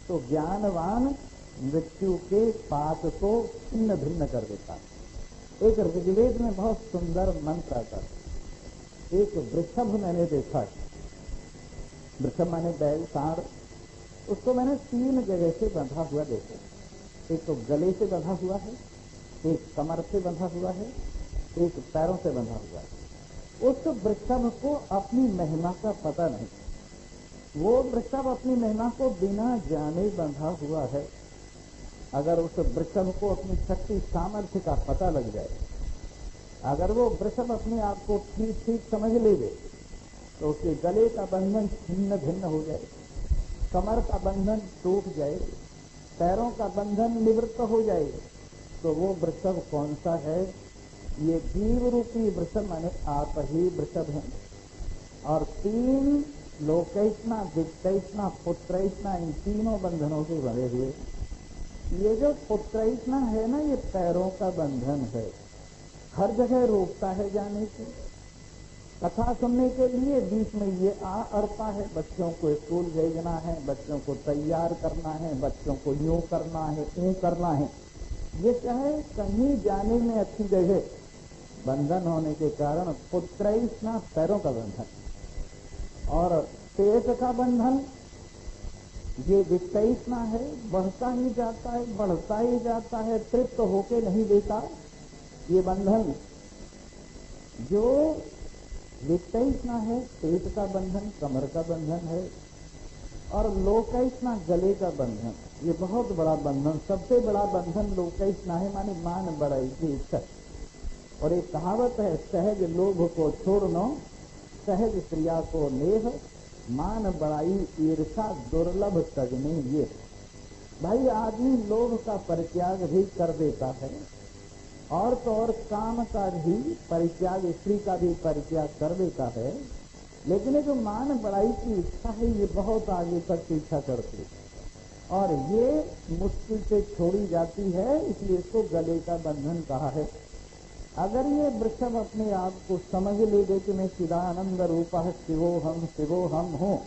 तो ज्ञानवान मृत्यु के पात को छिन्न भिन्न कर देता है। एक ऋग्वेद में बहुत सुंदर मंत्र आता है। एक वृषभ मैंने देखा, वृषभ माने बैल सांड, उसको मैंने 3 जगह से बंधा हुआ देखा। एक तो गले से बंधा हुआ है, एक कमर से बंधा हुआ है, एक पैरों से बंधा हुआ है। उस वृषभ को अपनी महिमा का पता नहीं। वो वृषभ अपनी महिमा को बिना जाने बंधा हुआ है। अगर उस वृषभ को अपनी शक्ति सामर्थ्य का पता लग जाए, अगर वो वृषभ अपने आप को ठीक ठीक समझ लेगे, तो उसके गले का बंधन छिन्न भिन्न हो जाए, कमर का बंधन टूट जाए, पैरों का बंधन निवृत्त हो जाए। तो वो वृषभ कौन सा है? ये जीव रूपी वृषभ माने आप ही वृषभ हैं। और 3 लोकैष्णा वित्तैष्णा पुत्रैष्णा, इन तीनों बंधनों से बंधे हुए। ये जो पुत्रैष्णा है ना, ये पैरों का बंधन है, हर जगह रोकता है जाने से। कथा सुनने के लिए बीच में ये आ अड़ता है, बच्चों को स्कूल भेजना है, बच्चों को तैयार करना है, बच्चों को यूं करना है, यूं करना है। ये चाहे कहीं जाने में अच्छी जगह बंधन होने के कारण पुत्रैष्णा पैरों का बंधन, और पेट का बंधन ये वित्तैष्णा है, बढ़ता ही जाता है, बढ़ता ही जाता है, तृप्त होके नहीं देता। ये बंधन जो वित्तैष्णा है, पेट का बंधन, कमर का बंधन है, और लोकैष्णा गले का बंधन, ये बहुत बड़ा बंधन। सबसे बड़ा बंधन लोकैष्णा है, माने मान बढ़ाई की इच्छा। और एक कहावत है, सहज लोभ को छोड़नो, सहज क्रिया को नेह, मान बढ़ाई ईर्षा दुर्लभ तजने। ये भाई आदमी लोभ का परित्याग भी कर देता है, और तो और काम का भी परित्याग, स्त्री का भी परित्याग कर देता है, लेकिन ये जो मान बढ़ाई की इच्छा है ये बहुत आगे तक पीछा करती है, और ये मुश्किल से छोड़ी जाती है। इसलिए इसको गले का बंधन कहा है। अगर ये वृषभ अपने आप को समझ ले कि मैं चिदानंद रूप शिवो हम हूँ,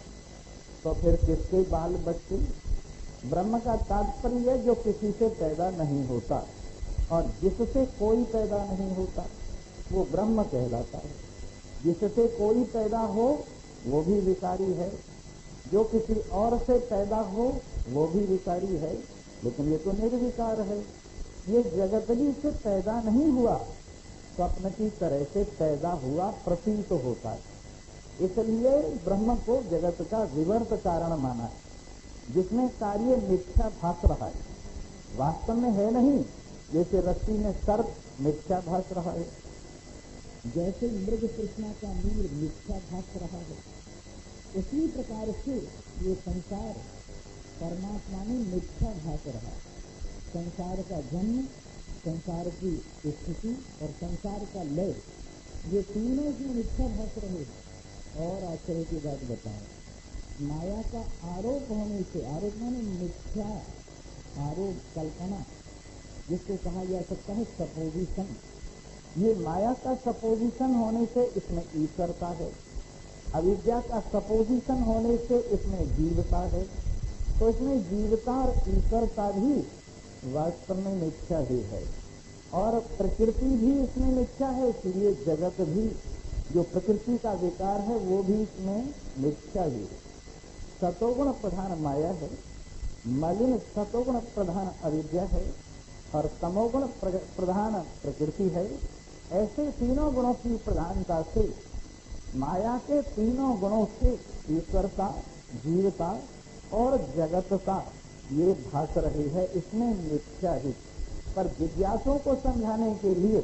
तो फिर किसके बाल बच्चे? ब्रह्म का तात्पर्य है जो किसी से पैदा नहीं होता, और जिससे कोई पैदा नहीं होता वो ब्रह्म कहलाता है। जिससे कोई पैदा हो वो भी विकारी है, जो किसी और से पैदा हो वो भी विकारी है, लेकिन ये तो निर्विकार है। ये जगतली से पैदा नहीं हुआ, स्वप्न की तरह से पैदा हुआ प्रतीत होता है। इसलिए ब्रह्म को जगत का विवर्त कारण माना है, जिसमें कार्य मिथ्या भास रहा है, वास्तव में है नहीं। जैसे रस्सी में सर्प मिथ्या भास रहा है, जैसे मृग कृष्णा का नीर मिथ्या भास रहा है, उसी प्रकार से ये संसार परमात्मा में मिथ्या भास रहा है। संसार का जन्म, संसार की स्थिति और संसार का लय, ये तीनों ही मिथ्या भास रहे हैं। और आश्चर्य की बात बताएं, माया का आरोप होने से, आरोप माने मिथ्या आरोप, कल्पना, जिसको कहा जा सकता है सपोजिशन, ये माया का सपोजिशन होने से इसमें ईश्वरता है। अविद्या का सपोजिशन होने से इसमें जीवता है, तो इसमें जीवता और ईश्वरता भी वास्तव में मिथ्या ही है, और प्रकृति भी इसमें मिथ्या है। इसलिए जगत भी, जो प्रकृति का विकार है, वो भी इसमें मिथ्या ही है। सतोगुण प्रधान माया है, मलिन सतोगुण प्रधान अविद्या है, और तमोगुण प्रधान प्रकृति है। ऐसे तीनों गुणों की प्रधानता से, माया के तीनों गुणों से ईश्वरता, जीवता और जगतता ये भास रही है, इसमें मिथ्या ही। पर जिज्ञासुओं को समझाने के लिए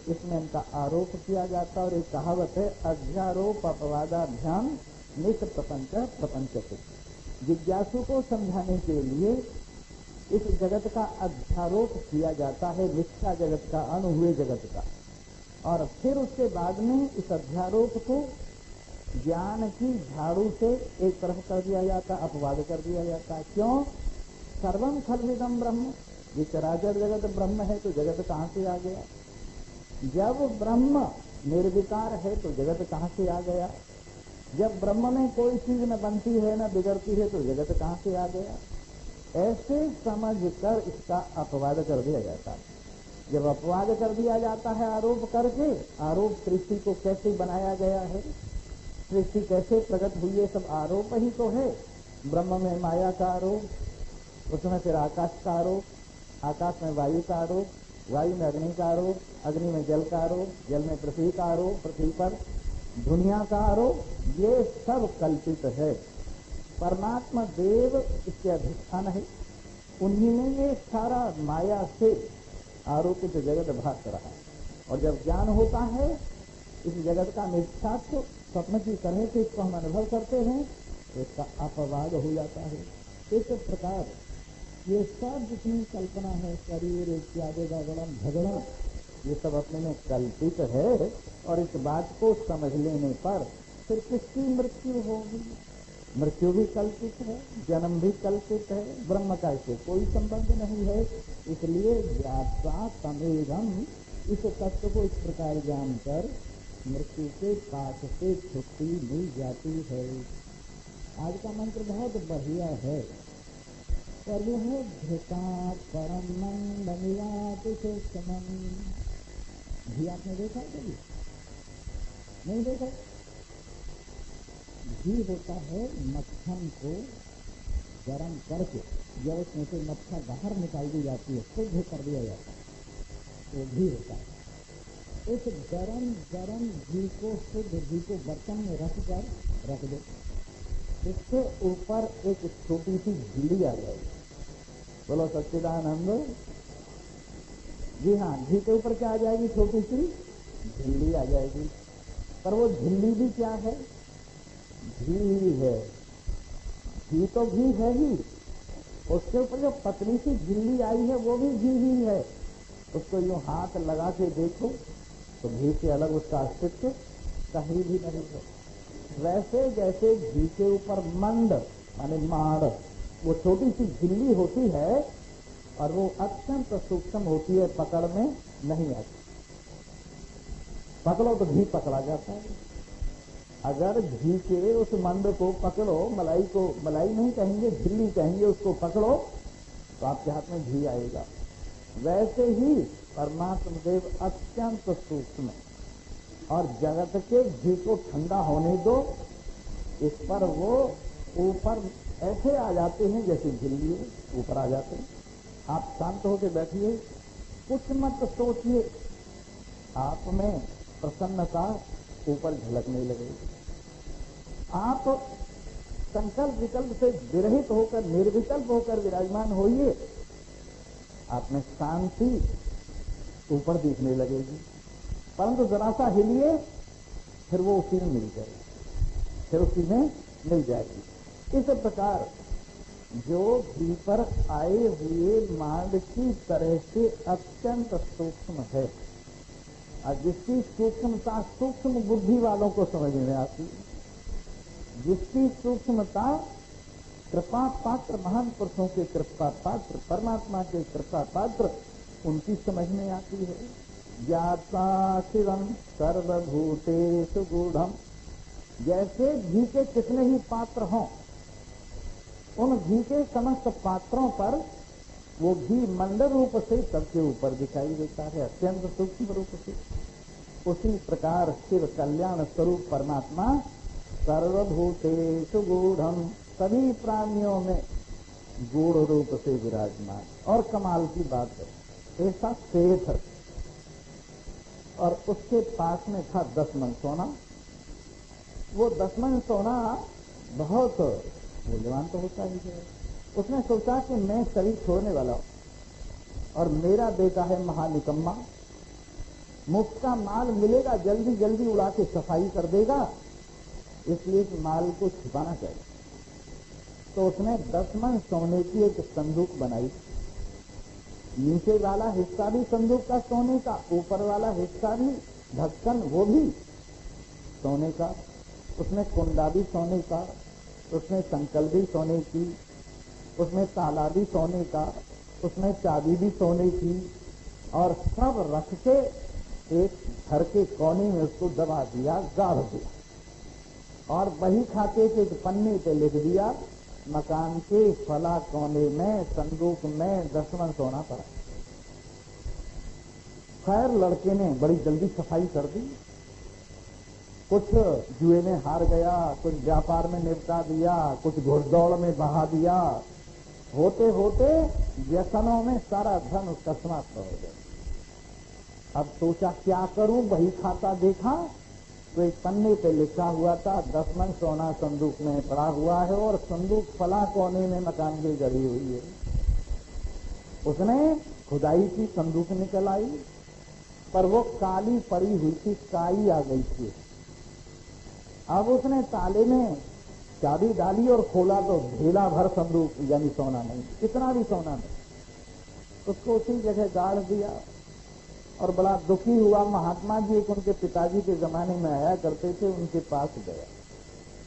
इसमें इनका आरोप किया जाता, और एक कहावत है, अध्यारोप अपवादाभ्याम नित प्रपंच प्रपंचते। जिज्ञासु को समझाने के लिए इस जगत का अध्यारोप किया जाता है, मिथ्या जगत का, अनुभूय जगत का, और फिर उसके बाद में इस अध्यारोप को ज्ञान की झाड़ू से एक तरफ कर दिया जाता, अपवाद कर दिया जाता। क्यों? सर्वम खल्विदम ब्रह्म, ये चराचर जगत ब्रह्म है, तो जगत कहाँ से आ गया? जब ब्रह्म निर्विकार है तो जगत कहाँ से आ गया? जब ब्रह्म में कोई चीज न बनती है न बिगड़ती है तो जगत कहाँ से आ गया? ऐसे समझकर इसका अपवाद कर दिया जाता है। जब अपवाद कर दिया जाता है आरोप करके, आरोप सृष्टि को कैसे बनाया गया है, सृष्टि कैसे प्रकट हुई है, सब आरोप ही तो है। ब्रह्म में माया का आरोप, उसमें फिर आकाश का आरोप, आकाश में वायु का आरोप, वायु में अग्नि का आरोप, अग्नि में जल का आरोप, जल में पृथ्वी का आरोप, पृथ्वी पर दुनिया का आरोप, ये सब कल्पित है। परमात्मा देव इसके अधिष्ठान है, उन्हीं में ये सारा माया से आरोपित जगत भास रहा है। और जब ज्ञान होता है इस जगत का मिथ्यात्व, स्वप्न की तरह से इसको हम अनुभव करते हैं, तो इसका अपवाद हो जाता है। इस प्रकार ये सब जितनी कल्पना है, शरीर इत्यादि का गणन झगड़ा, ये सब अपने में कल्पित है। और इस बात को समझ लेने पर फिर किसकी मृत्यु होगी? मृत्यु भी कल्पित है, जन्म भी कल्पित है, ब्रह्म का इससे कोई संबंध नहीं है। इसलिए ज्ञाता तमेवम, इस तत्व को इस प्रकार जानकर मृत्यु के पास से छुट्टी मिल जाती है। आज का मंत्र बहुत बढ़िया है, पर वो है धृता परम नंदनिवात समम। घी आपने देखा कभी? नहीं देखा? घी होता है मक्खन को गरम करके, जब उसमें से मक्खन बाहर निकाल दी जाती है, शुद्ध कर दिया जाता है, तो घी होता है। इस गरम गरम घी को, शुद्ध घी को बर्तन में रख दो, इसके ऊपर एक छोटी सी झिल्ली आ जाएगी। बोलो सच्चिदानंद। जी हाँ, घी के ऊपर क्या आ जाएगी? छोटी सी झिल्ली आ जाएगी। पर वो झिल्ली भी क्या है? घी है। घी तो घी है ही, उसके ऊपर जो पतली सी झिल्ली आई है वो भी घी ही है। उसको यूं हाथ लगा के देखो तो घी से अलग उसका अस्तित्व कहीं भी नहीं है। वैसे जैसे घी के ऊपर मंड माने माड़, वो छोटी सी झिल्ली होती है और वो अत्यंत सूक्ष्म होती है, पकड़ में नहीं आती। पकड़ो तो घी पकड़ा जाता है। अगर घी के उस मंड को पकड़ो, मलाई को, मलाई नहीं कहेंगे, झिल्ली कहेंगे, उसको पकड़ो तो आपके हाथ में घी आएगा। वैसे ही परमात्मा देव अत्यंत सूक्ष्म, और जगत के घी को ठंडा होने दो, इस पर वो ऊपर ऐसे आ जाते हैं जैसे झिल्ली ऊपर आ जाते हैं। आप शांत होकर बैठिए, कुछ मत सोचिए, आप में प्रसन्नता ऊपर झलकने लगेगी। आप संकल्प विकल्प से विरहित होकर, निर्विकल्प होकर विराजमान होइए, आप में शांति ऊपर दिखने लगेगी। परंतु जरा सा हिलिए, फिर वो उसी में मिल जाएगी, फिर उसी में मिल जाएगी। इस प्रकार जो भीतर आए हुए मांड की तरह से अत्यंत सूक्ष्म है, और जिसकी सूक्ष्मता सूक्ष्म बुद्धि वालों को समझ में आती, जिसकी सूक्ष्मता कृपा पात्र महान पुरुषों के कृपा पात्र, परमात्मा के कृपा पात्र, उनकी समझ में आती है। ज्ञाता शिवम सर्वभूतेषु गूढ़म जैसे घी के कितने ही पात्र हों, उन घी के समस्त पात्रों पर वो घी मंद रूप से सबके ऊपर दिखाई देता है, अत्यंत सूक्ष्म रूप से। उसी प्रकार शिव कल्याण स्वरूप परमात्मा सर्वभूतेषु गूढ़म, सभी प्राणियों में गूढ़ रूप से विराजमान। और कमाल की बात है, ऐसा सेठ और उसके पास में था 10 मन सोना। वो 10 मन सोना बहुत मूल्यवान तो होता ही है। उसने सोचा कि मैं शरीर छोड़ने वाला हूं और मेरा बेटा है महानिकम्मा, मुफ्त का माल मिलेगा जल्दी जल्दी उड़ा के सफाई कर देगा, इसलिए इस माल को छिपाना चाहिए। तो उसने 10 मन सोने की एक संदूक बनाई। नीचे वाला हिस्सा भी संदूक का सोने का, ऊपर वाला हिस्सा भी, ढक्कन वो भी सोने का, उसमें कुंडा भी सोने का, उसमें संकल भी सोने की, उसमें ताला भी सोने का, उसमें चाबी भी सोने की, और सब रख के एक घर के कोने में उसको दबा दिया, गाड़ दिया, और बही खाते के एक पन्ने पे लिख दिया, मकान के फला कोने में संदूक में 10 मन सोना पड़ा। खैर लड़के ने बड़ी जल्दी सफाई कर दी। कुछ जुए में हार गया, कुछ व्यापार में निपटा दिया, कुछ घुड़दौड़ में बहा दिया। होते होते व्यसनों में सारा धन उसका समाप्त हो गया। अब सोचा क्या करूं, वही खाता देखा तो एक पन्ने पे लिखा हुआ था 10 मन सोना संदूक में पड़ा हुआ है और संदूक फला कोने में मकान की गड़ी हुई है। उसने खुदाई की, संदूक निकल आई, पर वो काली पड़ी हुई थी, काई आ गई थी। अब उसने ताले में चाबी डाली और खोला तो ढेला भर संदूक, यानी सोना नहीं, इतना भी सोना नहीं। उसको उसी जगह गाड़ दिया और बड़ा दुखी हुआ। महात्मा जी एक उनके पिताजी के जमाने में आया करते थे, उनके पास गया,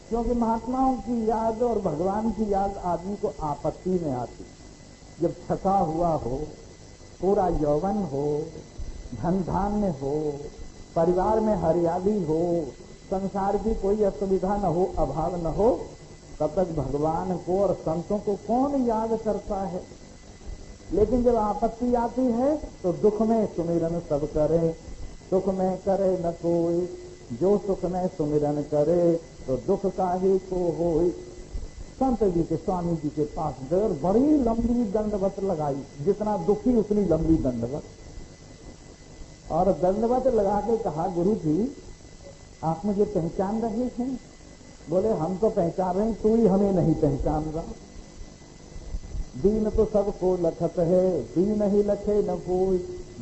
क्योंकि महात्माओं की याद और भगवान की याद आदमी को आपत्ति में आती। जब थका हुआ हो, पूरा यौवन हो, धन धान्य हो, परिवार में हरियाली हो, संसार की कोई असुविधा न हो, अभाव न हो, तब तक भगवान को और संतों को कौन याद करता है। लेकिन जब आपत्ति आती है तो दुख में सुमिरन सब करे, सुख में करे न कोई, जो सुख में सुमिरन करे तो दुख काहे को होई। संत जी के, स्वामी जी के पास गए और बड़ी लंबी दंडवत लगाई, जितना दुखी उतनी लंबी दंडवत, और दंडवत लगा के कहा, गुरु जी आप मुझे पहचान रहे हैं? बोले हम तो पहचान रहे हैं, तू ही हमें नहीं पहचान रहा। दीन तो सबको लखत है, दीन ही लखे न कोई,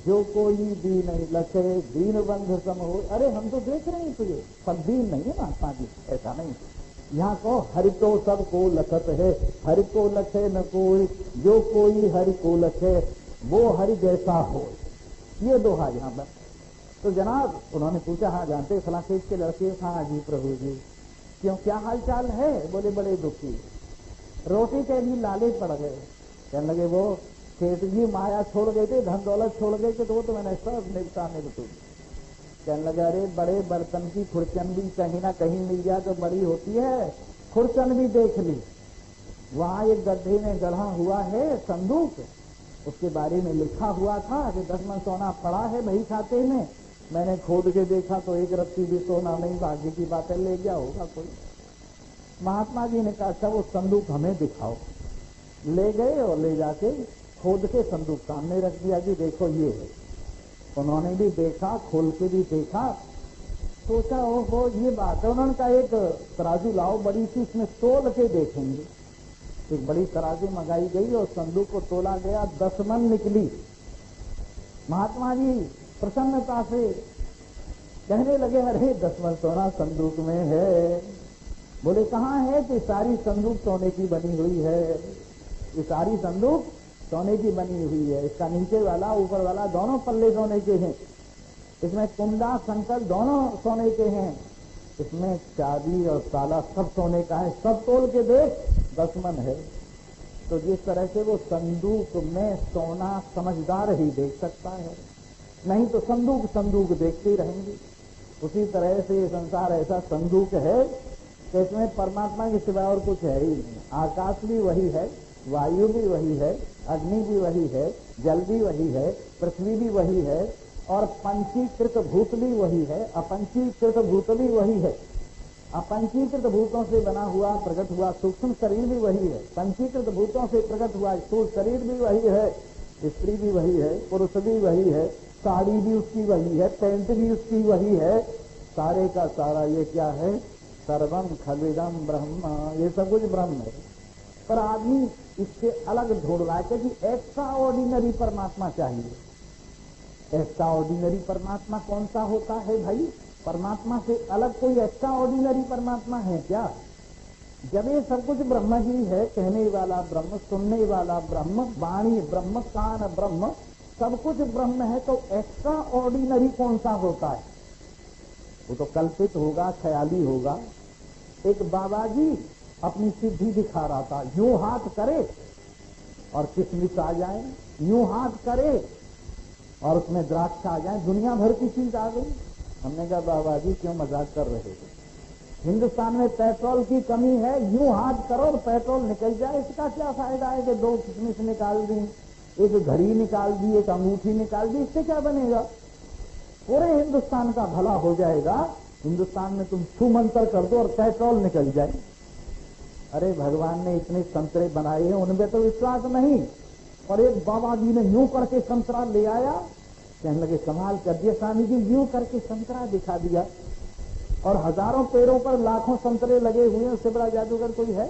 जो कोई दीन ही लखे, दीन बंध सम हो। अरे हम तो देख रहे हैं तुझे, पर दीन नहीं है महात्मा जी, ऐसा नहीं। यहाँ को हरि तो सबको लखत है, हरि को लखे न कोई, जो कोई हरि को लखे वो हरि जैसा हो। ये दोहा यहाँ पर। तो जनाब उन्होंने पूछा, हाँ जानते फला सेठ के लड़के? हाँ जी प्रभु जी। क्यों, क्या हाल चाल है? बोले बड़े दुखी, रोटी के भी लाले पड़ गए। कहने लगे वो सेठ जी माया छोड़ गए थे, धन दौलत छोड़ गए थे, तो वो तो मैंने सब निपटा में बतू। कहने लगे अरे बड़े बर्तन की खुरचन भी कहीं ना कहीं मिल जाए तो बड़ी होती है, खुरचन भी देख ली। वहां एक गड्ढे में गढ़ा हुआ है संदूक, उसके बारे में लिखा हुआ था कि 10 मन सोना पड़ा है वही खाते में। मैंने खोद के देखा तो एक रत्ती भी सोना नहीं, बाकी की बातें ले गया होगा कोई। महात्मा जी ने कहा अच्छा वो संदूक हमें दिखाओ। ले गए और ले जाके खोद के संदूक सामने रख दिया कि देखो ये है। उन्होंने भी देखा, खोल के भी देखा, सोचा ओहो ये बात है। उन्होंने कहा एक तराजू लाओ बड़ी सी, इसमें तोल के देखेंगे। एक बड़ी तराजू मंगाई गई और संदूक को तोला गया, 10 मन निकली। महात्मा जी प्रसन्नता से कहने लगे अरे 10 मन सोना संदूक में है। बोले कहाँ है? कि सारी संदूक सोने की बनी हुई है, ये सारी संदूक सोने की बनी हुई है। इसका नीचे वाला ऊपर वाला दोनों पल्ले सोने के हैं, इसमें कुंडा संकल दोनों सोने के हैं, इसमें चाबी और ताला सब सोने का है, सब तोल के देख 10 मन है। तो जिस तरह से वो संदूक में सोना समझदार ही देख सकता है, नहीं तो संदूक संदूक देखते ही रहेंगे। उसी तरह से ये संसार ऐसा संदूक है कि इसमें परमात्मा के सिवा और कुछ है ही नहीं। आकाश भी वही है, वायु भी वही है, अग्नि भी वही है, जल भी वही है, पृथ्वी भी वही है, और पंचीकृत भूत भी वही है, अपंचीकृत भूत भी वही है। अपंचीकृत भूतों से बना हुआ प्रकट हुआ सूक्ष्म शरीर भी वही है, पंचीकृत भूतों से प्रकट हुआ स्थूल शरीर भी वही है, स्त्री भी वही है, पुरुष भी वही है, साड़ी भी उसकी वही है, पैंट भी उसकी वही है, सारे का सारा ये क्या है, सर्वम खलिदम ब्रह्म, ये सब कुछ ब्रह्म है। पर आदमी इससे अलग ढूंढ रहा है क्योंकि एक्स्ट्रा ऑर्डिनरी परमात्मा चाहिए। एक्स्ट्रा ऑर्डिनरी परमात्मा कौन सा होता है भाई? परमात्मा से अलग कोई एक्स्ट्रा ऑर्डिनरी परमात्मा है क्या? जब ये सब कुछ ब्रह्म ही है, कहने वाला ब्रह्म, सुनने वाला ब्रह्म, वाणी ब्रह्म, कान ब्रह्म, सब कुछ ब्रह्म है, तो एक्स्ट्रा ऑर्डिनरी कौन सा होता है? वो तो कल्पित होगा, ख्याली होगा। एक बाबा जी अपनी सिद्धि दिखा रहा था, यूं हाथ करे और किशमिश आ जाए, यूं हाथ करे और उसमें द्राक्ष आ जाए, दुनिया भर की चीज आ गई। हमने कहा बाबा जी क्यों मजाक कर रहे हो? हिंदुस्तान में पेट्रोल की कमी है, यूं हाथ करो और पेट्रोल निकल जाए, इसका क्या फायदा है कि 2 किशमिश निकाल दी, एक घड़ी निकाल दी, एक अंगूठी निकाल दी, इससे क्या बनेगा? पूरे हिंदुस्तान का भला हो जाएगा। हिंदुस्तान में तुम छू मंतर कर दो और पेट्रोल निकल जाए। अरे भगवान ने इतने संतरे बनाए हैं, उनमें तो विश्वास नहीं। और एक बाबा जी ने यूं करके संतरा ले आया, कहने लगे कमाल कर दिया स्वामी जी, यूं करके संतरा दिखा दिया, और हजारों पेड़ों पर लाखों संतरे लगे हुए हैं, उससे बड़ा जादूगर कोई है?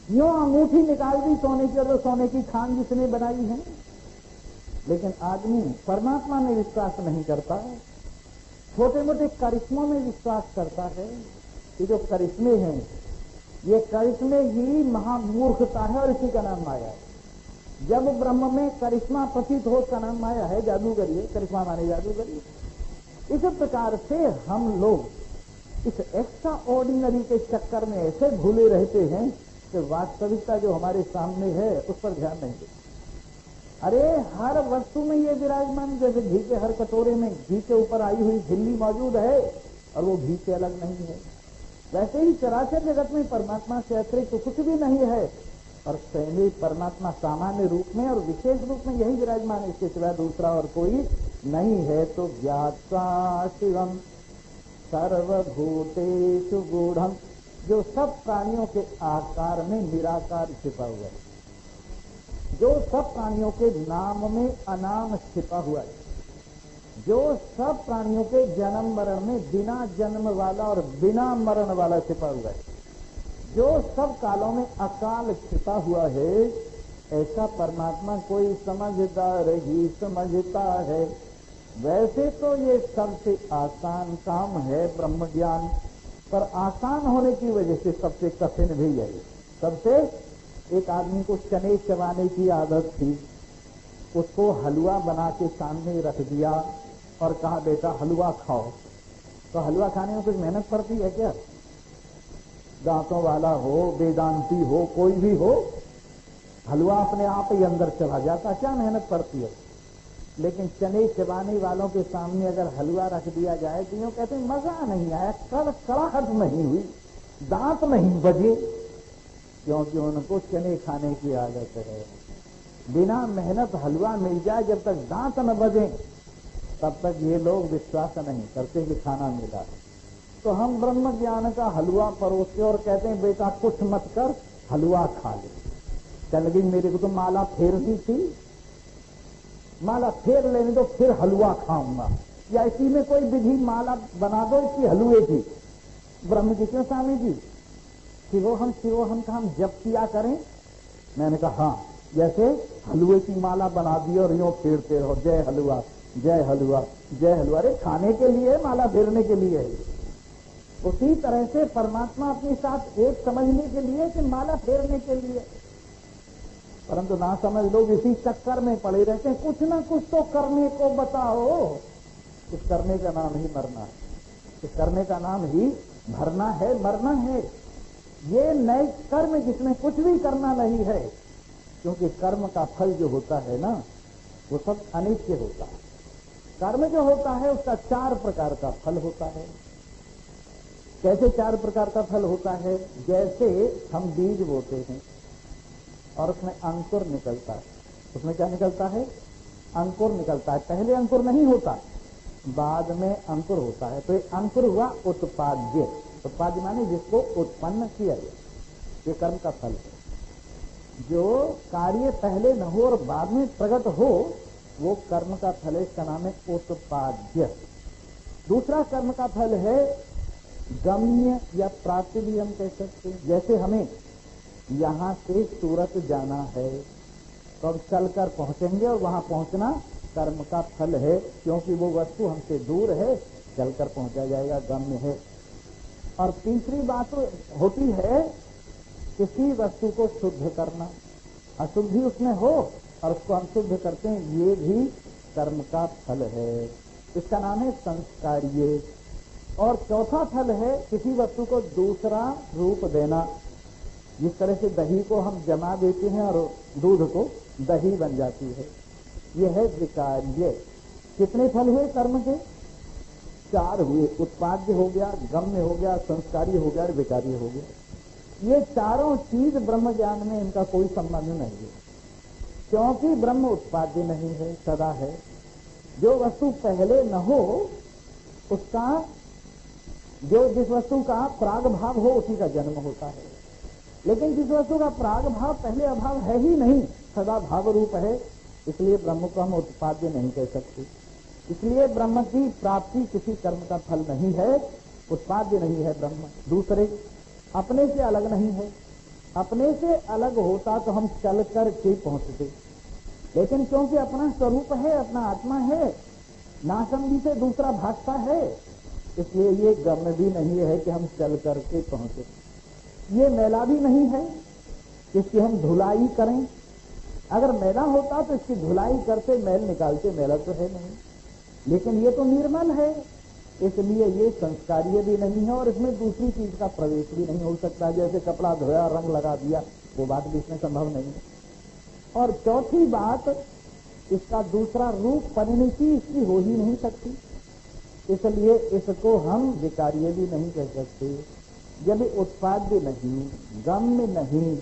यूं अंगूठी निकाल दी सोने की, और सोने की खान जिसने बनाई है। लेकिन आदमी परमात्मा में विश्वास नहीं करता, छोटे मोटे करिश्मों में विश्वास करता है। ये जो करिश्मे हैं, ये करिश्मे ही महामूर्खता है, और इसी का नाम माया है। जब ब्रह्म में करिश्मा प्रतीत हो, उसका नाम माया है, जादूगरी है। करिश्मा माने जादूगरी। इस प्रकार से हम लोग इस एक्स्ट्रा ऑर्डिनरी के चक्कर में ऐसे भूले रहते हैं कि वास्तविकता जो हमारे सामने है उस पर ध्यान नहीं देते। अरे हर वस्तु में ये विराजमान, जैसे घी के हर कटोरे में घी के ऊपर आई हुई झिल्ली मौजूद है और वो घी से अलग नहीं है, वैसे ही चराचर जगत में परमात्मा से अतिरिक्त तो कुछ भी नहीं है। और स्वयं परमात्मा सामान्य रूप में और विशेष रूप में यही विराजमान है, इसके सिवा दूसरा और कोई नहीं है। तो ज्ञात्वा शिवम सर्वभूतेषु गूढ़म, जो सब प्राणियों के आकार में निराकार छिपा हुआ है, जो सब प्राणियों के नाम में अनाम छिपा हुआ है, जो सब प्राणियों के जन्म मरण में बिना जन्म वाला और बिना मरण वाला छिपा हुआ है, जो सब कालों में अकाल छिपा हुआ है, ऐसा परमात्मा कोई समझदार ही समझता है। वैसे तो ये सबसे आसान काम है ब्रह्म ज्ञान, पर आसान होने की वजह से सबसे कठिन भी यही। सबसे, एक आदमी को चने चबाने की आदत थी, उसको हलवा बना के सामने रख दिया और कहा बेटा हलवा खाओ। तो हलवा खाने में कुछ मेहनत पड़ती है क्या? दांतों वाला हो, वेदांती हो, कोई भी हो, हलवा अपने आप ही अंदर चला जाता, क्या मेहनत पड़ती है। लेकिन चने चबाने वालों के सामने अगर हलवा रख दिया जाए तो यूं कहते हैं मजा नहीं आया, कड़ाहट नहीं हुई, दांत नहीं बजे, क्योंकि उनको चने खाने की आदत है। बिना मेहनत हलवा मिल जाए, जब तक दांत न बजे तब तक ये लोग विश्वास नहीं करते कि खाना मिला। तो हम ब्रह्म ज्ञान का हलवा परोसते और कहते हैं बेटा कुछ मत कर, हलवा खा ले। कहने लगी मेरे को तो माला फेरनी थी, माला फेर लेने दो फिर हलवा खाऊंगा, या इसी में कोई विधि माला बना दो इसकी हलवे की। ब्रह्म जी क्यों स्वामी जी? शिवोहम का हम जप किया करें। मैंने कहा हाँ, जैसे हलवे की माला बना दी और यूं फेरते रहो, जय हलवा जय हलवा जय हलवा। अरे खाने के लिए, माला फेरने के लिए। उसी तरह से परमात्मा अपने साथ एक समझने के लिए कि माला फेरने के लिए, परंतु ना समझ लोग इसी चक्कर में पड़े रहते हैं। कुछ ना कुछ तो करने को बताओ। इस करने का नाम ही मरना है, इस करने का नाम ही भरना है, मरना है। ये नए कर्म जिसमें कुछ भी करना नहीं है, क्योंकि कर्म का फल जो होता है ना, वो सब अनित्य होता है। कर्म जो होता है उसका 4 प्रकार का फल होता है। कैसे 4 प्रकार का फल होता है? जैसे हम बीज बोते हैं और उसमें अंकुर निकलता है। उसमें क्या निकलता है? अंकुर निकलता है। पहले अंकुर नहीं होता, बाद में अंकुर होता है। तो ये अंकुर हुआ उत्पाद्य। उत्पाद्य माने जिसको उत्पन्न किया गया, ये कर्म का फल है। जो कार्य पहले न हो और बाद में प्रकट हो, वो कर्म का फल है। इसका नाम है उत्पाद्य। दूसरा कर्म का फल है गम्य या प्राप्ति हम कह सकते हैं। जैसे हमें यहां से सूरत जाना है तो अब चलकर पहुंचेंगे और वहां पहुंचना कर्म का फल है, क्योंकि वो वस्तु हमसे दूर है, चलकर पहुंचा जाएगा, गम्य है। और तीसरी बात होती है किसी वस्तु को शुद्ध करना, अशुद्धि उसमें हो और उसको हम शुद्ध करते हैं, ये भी कर्म का फल है। इसका नाम है संस्कार्य। और चौथा फल है किसी वस्तु को दूसरा रूप देना। जिस तरह से दही को हम जमा देते हैं और दूध को दही बन जाती है, यह है विकार्य। कितने फल हुए कर्म के? 4 हुए। उत्पाद्य हो गया, गम्य हो गया, संस्कार्य हो गया और विकार्य हो गया। ये चारों चीज ब्रह्म ज्ञान में इनका कोई संबंध नहीं है, क्योंकि ब्रह्म उत्पाद्य नहीं है, सदा है। जो वस्तु पहले न हो उसका, जो जिस वस्तु का प्राग भाव हो उसी का जन्म होता है। लेकिन जिस वस्तु का प्राग भाव पहले अभाव है ही नहीं, सदा भाव रूप है, इसलिए ब्रह्म को हम उत्पाद्य नहीं कह सकते। इसलिए ब्रह्म की प्राप्ति किसी कर्म का फल नहीं है, उत्पाद्य नहीं है ब्रह्म। दूसरे अपने से अलग नहीं है। अपने से अलग होता तो हम चल कर के पहुंचते, लेकिन क्योंकि अपना स्वरूप है, अपना आत्मा है, नासंधि से दूसरा भागता है, इसलिए ये गम्य भी नहीं है कि हम चल करके पहुंचे। ये मैला भी नहीं है इसकी हम धुलाई करें। अगर मैला होता तो इसकी धुलाई करते, मैल निकालते, मैला तो है नहीं। लेकिन ये तो निर्मल है, इसलिए ये संस्कार्य भी नहीं है और इसमें दूसरी चीज का प्रवेश भी नहीं हो सकता। जैसे कपड़ा धोया, रंग लगा दिया, वो बात भी इसमें संभव नहीं है। और चौथी बात, इसका दूसरा रूप परिणति इसकी हो ही नहीं सकती, इसलिए इसको हम विकार्य भी नहीं कह सकते। जब उत्पाद्य नहीं, गम्य नहीं,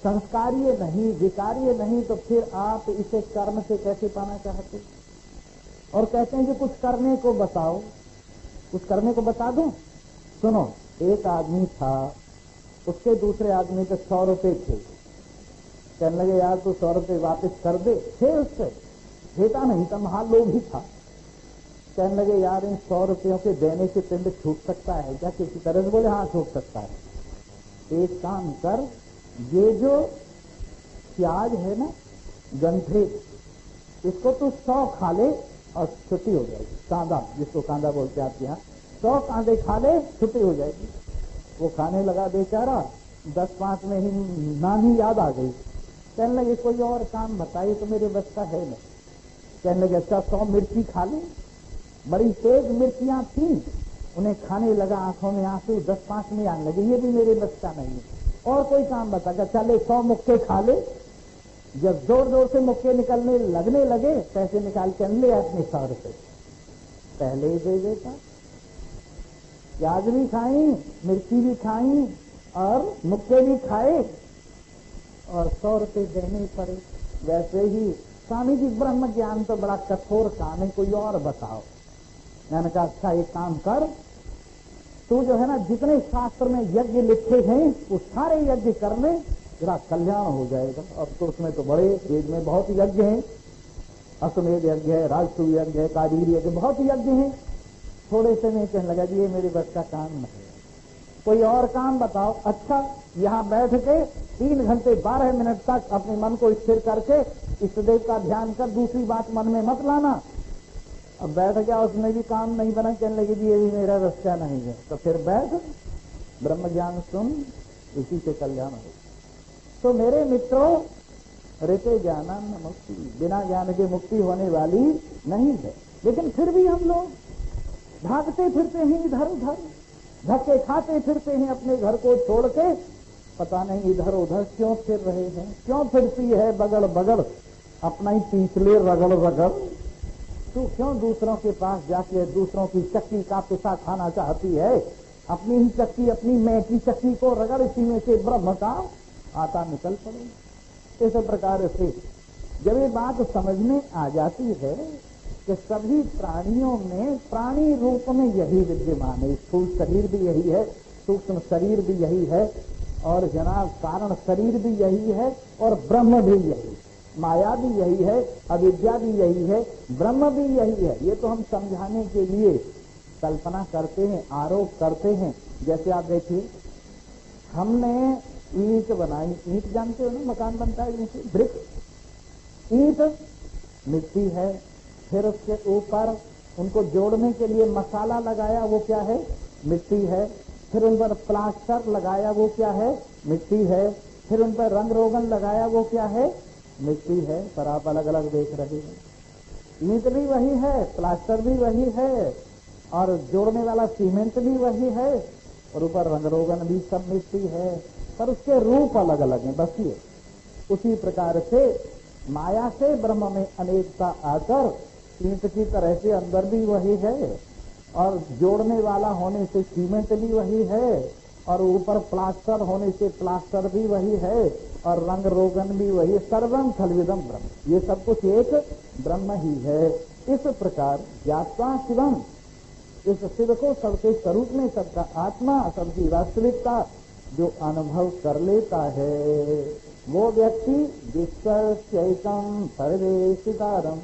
संस्कार्य नहीं, विकार्य नहीं, तो फिर आप इसे कर्म से कैसे पाना चाहते? और कहते हैं कि कुछ करने को बताओ। कुछ करने को बता दूं? सुनो, एक आदमी था, उसके दूसरे आदमी पे 100 रुपए थे। कहने लगे यार तू 100 रुपए वापस कर दे। थे उससे, देता नहीं था, महालोभी था। कहने लगे यार इन 100 रुपयों के देने से पिंड छूट सकता है क्या? किसी तरह से बोले हाँ छूट सकता है। एक काम कर, ये जो प्याज है ना, गंठे, इसको तू 100 खा ले और छुट्टी हो जाएगी। कांदा, जिसको कांदा बोलते हैं आपके यहाँ, 100 कांदे खा ले, छुट्टी हो जाएगी। वो खाने लगा बेचारा, 10-5 में ही नानी याद आ गई। कहने लगे कोई और काम बताइए, तो मेरे बस का है नहीं। कहने लगे अच्छा 100 मिर्ची खा ले। बड़ी तेज मिर्चियां थी, उन्हें खाने लगा, आंखों में आंसू 10-5 में आने लगे, ये भी मेरे बस का नहीं है। और कोई काम बता, चले 100 मुक्के खा ले। जब जोर जोर से मुक्के निकलने लगने लगे, पैसे निकाल के ले अपने 100 रुपए पहले ही दे देता। प्याज भी खाई, मिर्ची भी खाई और मुक्के भी खाए और 100 रुपए देने पड़े। वैसे ही स्वामी जी, ब्रह्म ज्ञान तो बड़ा कठोर काम है, कोई और बताओ। मैंने कहा अच्छा एक काम कर, तू जो है ना जितने शास्त्र में यज्ञ लिखे हैं वो सारे यज्ञ कर ले, तेरा कल्याण हो जाएगा। अब तो उसमें तो बड़े वेद में बहुत यज्ञ हैं, अश्वमेध यज्ञ है, राजसूय यज्ञ है, कादीर यज्ञ, बहुत यज्ञ हैं। थोड़े से में कहने लगा जी ये मेरे बस का काम नहीं, कोई और काम बताओ। अच्छा यहाँ बैठ के 3 घंटे 12 मिनट तक अपने मन को स्थिर करके इष्टदेव का ध्यान कर, दूसरी बात मन में मत लाना। अब बैठ गया, उसमें भी काम नहीं बना, कहने लगे जी ये भी मेरा रास्ता नहीं है। तो फिर बैठ, ब्रह्म ज्ञान सुन, इसी से कल्याण हो। तो मेरे मित्रों, ऋते ज्ञानम न मुक्ति, बिना ज्ञान के मुक्ति होने वाली नहीं है। लेकिन फिर भी हम लोग भागते फिरते हैं इधर उधर, धक्के खाते फिरते हैं अपने घर को छोड़ के, पता नहीं इधर उधर क्यों फिर रहे हैं। क्यों फिरती है बगड़ बगड़, अपना ही पिछले रगड़ रगड़। तू क्यों दूसरों के पास जाके दूसरों की चक्की का पिसा खाना चाहती है? अपनी ही चक्की, अपनी मैं की चक्की को रगड़, इसी में से ब्रह्म का आटा निकल पड़ेगा। इस प्रकार से जब ये बात समझ में आ जाती है कि सभी प्राणियों में प्राणी रूप में यही विद्यमान है, स्थूल शरीर भी यही है, सूक्ष्म शरीर भी यही है, और जनाब कारण शरीर भी यही है, और ब्रह्म भी यही, माया भी यही है, अविद्या भी यही है, ब्रह्म भी यही है। ये तो हम समझाने के लिए कल्पना करते हैं, आरोप करते हैं। जैसे आप देखिए, हमने ईंट बनाई, ईंट जानते हो ना, मकान बनता है जैसे ब्रिक, ईंट मिट्टी है, फिर उसके ऊपर उनको जोड़ने के लिए मसाला लगाया, वो क्या है? मिट्टी है। फिर उन पर प्लास्टर लगाया, वो क्या है? मिट्टी है। फिर उन पर रंग रोगन लगाया, वो क्या है? मिट्टी है। पर आप अलग अलग देख रहे हैं। ईंट भी वही है, प्लास्टर भी वही है, और जोड़ने वाला सीमेंट भी वही है, और ऊपर रंग रोगन भी सब मिट्टी है, पर उसके रूप अलग अलग हैं, बस ये। उसी प्रकार से माया से ब्रह्म में अनेकता आकर ईंट की तरह से अंदर भी वही है, और जोड़ने वाला होने से सीमेंट भी वही है, और ऊपर प्लास्टर होने से प्लास्टर भी वही है, और रंग रोगन भी वही है। सर्वं खलविदम ब्रह्म, ये सब कुछ एक ब्रह्म ही है। इस प्रकार ज्ञात्वा शिवम, इस शिव को सबके स्वरूप में, सबका आत्मा, सबकी वास्तविकता जो अनुभव कर लेता है, वो व्यक्ति विश्व चैतम सर्वेशिकारम,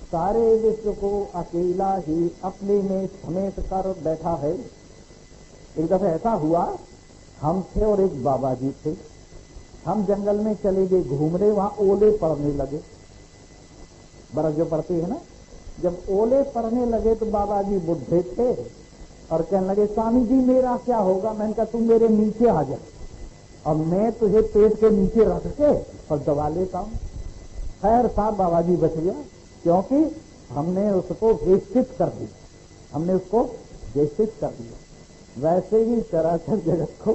सारे विश्व को अकेला ही अपने में समेट कर बैठा है। एक दफा ऐसा हुआ, हम थे और एक बाबा जी थे, हम जंगल में चले गए घूमने, वहां ओले पड़ने लगे, बर्फ जो पड़ती है ना, जब ओले पड़ने लगे तो बाबा जी बुढ़े थे और कहने लगे, स्वामी जी मेरा क्या होगा? मैंने कहा तुम मेरे नीचे आ जा और मैं तुझे पेट के नीचे रख के और दबा लेता हूं। खैर साहब बाबा जी बच गया, क्योंकि हमने उसको वेष्टित कर दिया, हमने उसको वेष्टित कर दिया। वैसे ही चराचर जगत को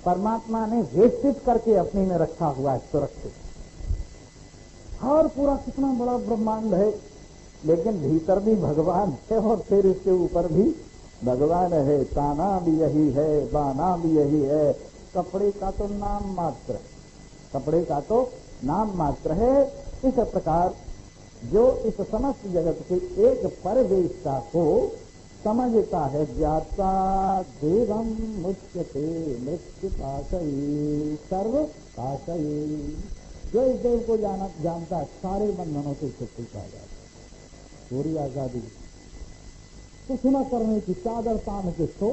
परमात्मा ने वेष्टित करके अपने में रखा हुआ है, सुरक्षित। और पूरा कितना बड़ा ब्रह्मांड है, लेकिन भीतर भी भगवान है और फिर इसके ऊपर भी भगवान है। ताना भी यही है, बाना भी यही है, कपड़े का तो नाम मात्र, कपड़े का तो नाम मात्र है। इस प्रकार जो इस समस्त जगत के एक परवेशता को समझता है, ज्ञाता देवम मुच्यते मृत्यु पाशयी सर्व पाशयी, जो इस देव को जानता है सारे बंधनों से छुट्टी पा जाता है, पूरी आजादी, कुछ न करने की चादर तान के सो,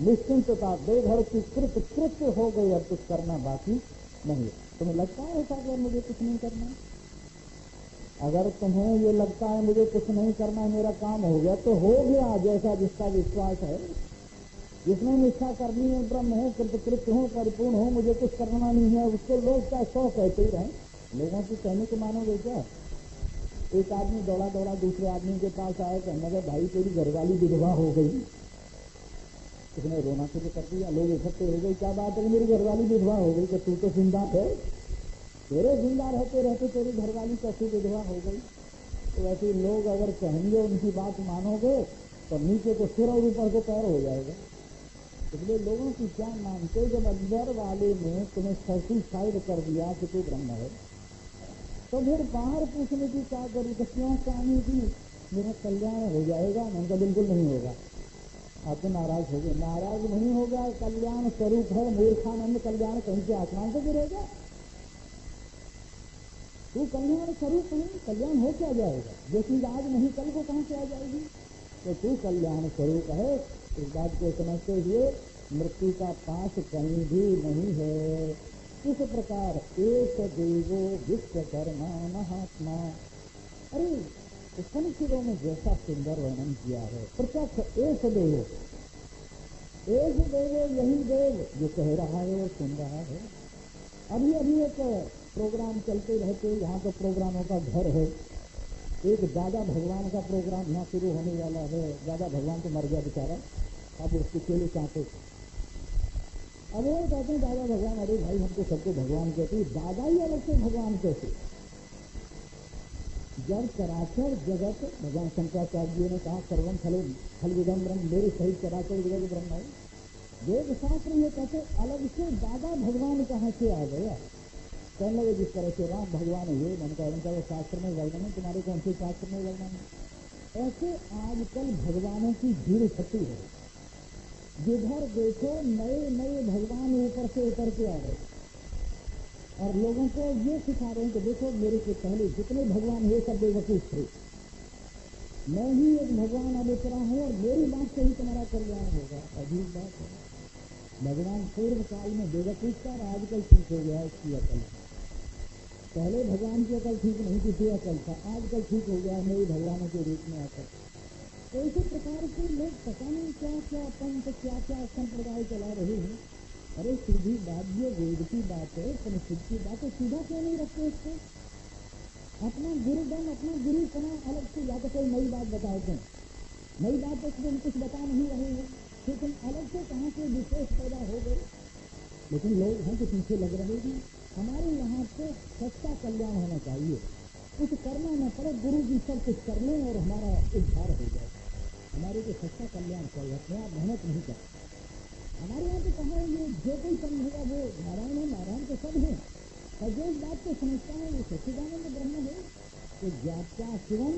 निश्चिंतता बेघर की कृत्य हो गई, अब कुछ करना बाकी नहीं है। तुम्हें लगता है ऐसा कि मुझे कुछ नहीं करना? अगर तुम्हें ये लगता है मुझे कुछ नहीं करना, मेरा काम हो गया, तो हो गया। जैसा जिसका विश्वास है, जिसने निष्ठा करनी है, ब्रह्म हो, कृतकृत्य हो, परिपूर्ण हो, मुझे कुछ करना नहीं है, उसको लोग क्या 100 कहते ही रहे। लोगों की कहने को मानोगे क्या? एक आदमी दौड़ा दौड़ा दूसरे आदमी के पास आया, कहने लगा भाई तेरी घरवाली विधवा हो गई। उसने रोना शुरू कर दिया, लोग इकट्ठे हो गए, क्या बात है मेरी घरवाली विधवा हो गई? कि तू तो जिंदा है, तेरे जिंदा रहते रहते तेरी घरवाली कैसे विधवा हो गई? तो ऐसे लोग अगर कहेंगे, उनकी बात मानोगे तो नीचे को सिर और ऊपर को पैर हो जाएगा। इसलिए लोगों की क्या मानते, जब अंदर वाले ने तुम्हें सर्टिफाइड कर दिया कि तू ब्रह्म है, तो फिर बाहर पूछने की क्या जरूरत? क्यों स्वामी जी मेरा कल्याण हो जाएगा? मैंने कहा बिल्कुल नहीं होगा। आप तो नाराज हो गए। नाराज नहीं होगा, कल्याण स्वरूप है। मूर्खानंद कल्याण कहीं से आसमान से गिरेगा? तू कल्याण स्वरूप है, कल्याण हो क्या जाएगा? जो चीज आज नहीं कल को कहां से आ जाएगी? तो तू कल्याण स्वरूप है। इस बात को समझते हुए मृत्यु का पास कहीं भी नहीं है। इस प्रकार एक देवो विश्वकर्मा महात्मा। अरे उपनिषदों में जैसा सुंदर वर्णन किया है, प्रत्यक्ष एक देव, एक देव, यही देव जो कह रहा है और सुन रहा है। अभी अभी एक प्रोग्राम चलते रहते, यहाँ तो प्रोग्रामों का घर है। एक दादा भगवान का प्रोग्राम यहाँ शुरू होने वाला है। दादा भगवान तो मर गया बेचारा, अब उसके चेले चाहते। अब वो कहते हैं दादा भगवान, अरे भाई हमको सबको भगवान कहते, दादा ही अलग से भगवान कैसे? जब चराचर जगत, भगवान शंकराचार्य जी ने कहा सर्वम फल विदम ब्रह्म, मेरे सहित चराचर जगत ब्रह्म है। वेद शास्त्र ये कहते अलग से दादा भगवान कहाँ से आ गया। कहने लगे जिस तरह से राम भगवान हुए, मैंने कहा उनका वो शास्त्र में वर्णन है, तुम्हारे कौन से शास्त्र में वर्णन है। ऐसे आजकल भगवानों की भीड़ इकट्ठी है, जिधर देखो नए नए भगवान ऊपर से उतर के आ रहे और लोगों को ये सिखा रहे हैं कि देखो मेरे से पहले जितने भगवान हुए सब बेवकूफ थे, मैं ही एक भगवान अब उतरा हूँ और मेरी बात से ही तुम्हारा कल्याण होगा। अजीब बात है, भगवान पूर्व काल में बेवकूफ था और आजकल ठीक हो गया इसकी अकल। पहले भगवान की अकल ठीक नहीं थी, अकल था, आजकल ठीक हो गया नई भगवानों के रूप में आकर। तो इसी प्रकार से लोग पता नहीं क्या क्या पंथ क्या क्या संप्रदाय चला रहे हैं। अरे सीधी बात, ये वेद की बात है, संस्कृत की बात है, सीधा क्यों नहीं रखते इसको। अपना गुरुदम, अपना गुरु कना अलग से या तो कोई नई बात बताते हैं, नई बात तो हम कुछ बता नहीं रहे हैं, लेकिन अलग से कहाँ से विशेष पैदा हो गए। लेकिन लोग हैं तो पीछे लग रहे हैं। हमारे यहाँ तो सच्चा कल्याण होना चाहिए, कुछ करना न पड़े, गुरु जी सब कुछ कर लें और हमारा उद्धार हो जाए। हमारे को सच्चा कल्याण चाहिए, अपने आप मेहनत नहीं करते। हमारे यहाँ तो कहा ये जो कोई समझेगा वो नारायण है, नारायण तो सब है, और जो इस बात को समझता है वो सच्चिदानंद ब्रह्म है। तो ज्ञात्या शिवम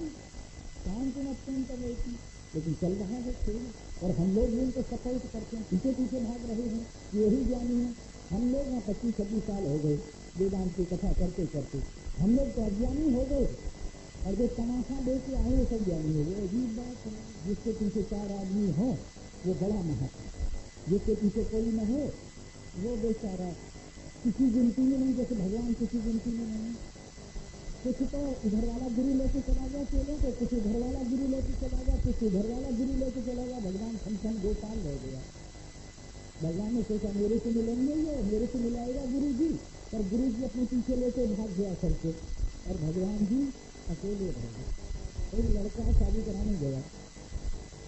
शांति अत्यंत होती, लेकिन चल रहा है खेल और हम लोग भी उनको सपोर्ट करते हैं, पीछे पीछे भाग रहे हैं, यही ज्ञानी है। हम लोग यहाँ 25-26 साल हो गए वेदांत की कथा करते करते, हम लोग तो अज्ञानी हो गए और जो तमाशा लेके आए वो सब ज्ञानी हो गए। अजीब बात है, जिसके पीछे 4 आदमी हो वो बड़ा महत्व, जिसके पीछे कोई न हो वो बेचारा किसी गिनती में नहीं, जैसे भगवान किसी गिनती में नहीं। कुछ तो इधर वाला गुरु लेके चला गया चेलों को, कुछ इधर वाला गुरु लेके चला गया, कुछ इधर वाला गुरु लेके चला गया। भगवान फंक्शन 2 साल रह गया। भगवान ने सोचा मेरे से मिलेंगे ये, मेरे से मिलाएगा गुरु जी, पर गुरु जी अपने पीछे लेके भाग गया करके और भगवान जी अकेले रह गए। एक लड़का शादी कराने गया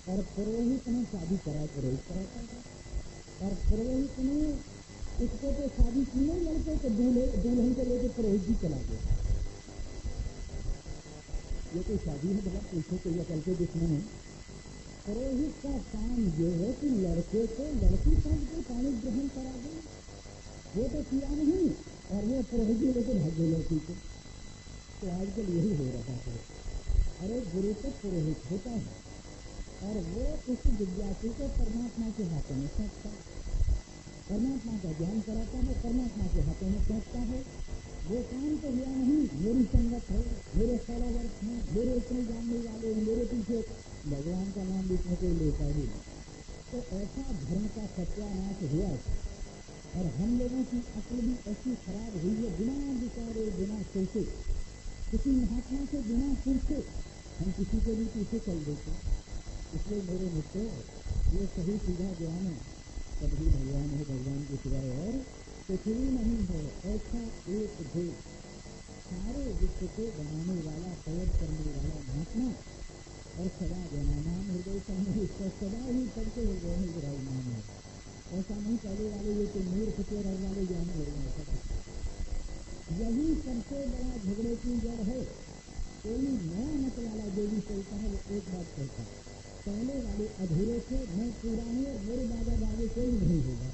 और पुरोहित ने शादी करा, पुरोहित कराता था और पुरोहित ने उसको तो शादी की नहीं, लड़के को दुल्हन को लेके पुरोहित जी चला गया। ये कोई शादी है भला, पूछो तो ये कल के दुश्मन है। पुरोहित का काम ये है कि लड़के को लड़की समझ के पानी ग्रहण करा दे, वो तो किया नहीं और वो पुरोहित जी लेके भाग गए लड़की को। तो आजकल यही हो रहा है। अरे गुरु तो पुरोहित होता है और वो उस विद्यार्थी को परमात्मा के हाथों में सौंपता है, परमात्मा का ज्ञान कराता है, परमात्मा के हाथों में सौंपता है। वो काम तो हुआ नहीं, मेरी संगत है, मेरे फॉलोवर्स हैं, मेरे इतने जानने वाले हैं, मेरे पीछे भगवान का नाम इसमें कोई लेता ही नहीं। तो ऐसा धर्म का सत्यानाश हुआ और हम लोगों की अक्ल भी ऐसी खराब हुई है, बिना विचारे बिना सोचे, किसी महात्मा से बिना पूछे हम किसी के भी पीछे चल देते। इसलिए मेरे मित्रों, ये सही सीधा ज्ञान है, कभी भगवान है, भगवान के सिवाय और पृथ्वी नहीं है। ऐसा एक भी सारे विश्व को बनाने वाला, प्रयोग करने वाला महात्मा और सदा ज्ञानानाम हृदय समय इसका सदा ही पढ़ते हृदय में विराजमान है। ऐसा नहीं पहले वाले ये कोई मूर्ख के रह वाले ज्ञान हो गए। यही सबसे बड़ा झगड़े की जड़ है। कोई नया मत वाला जो भी चलता है वो एक बात कहता है, पहले वाले अधूरे थे, मैं पूरा हूँ और मेरे दादा दादी कोई नहीं होगा।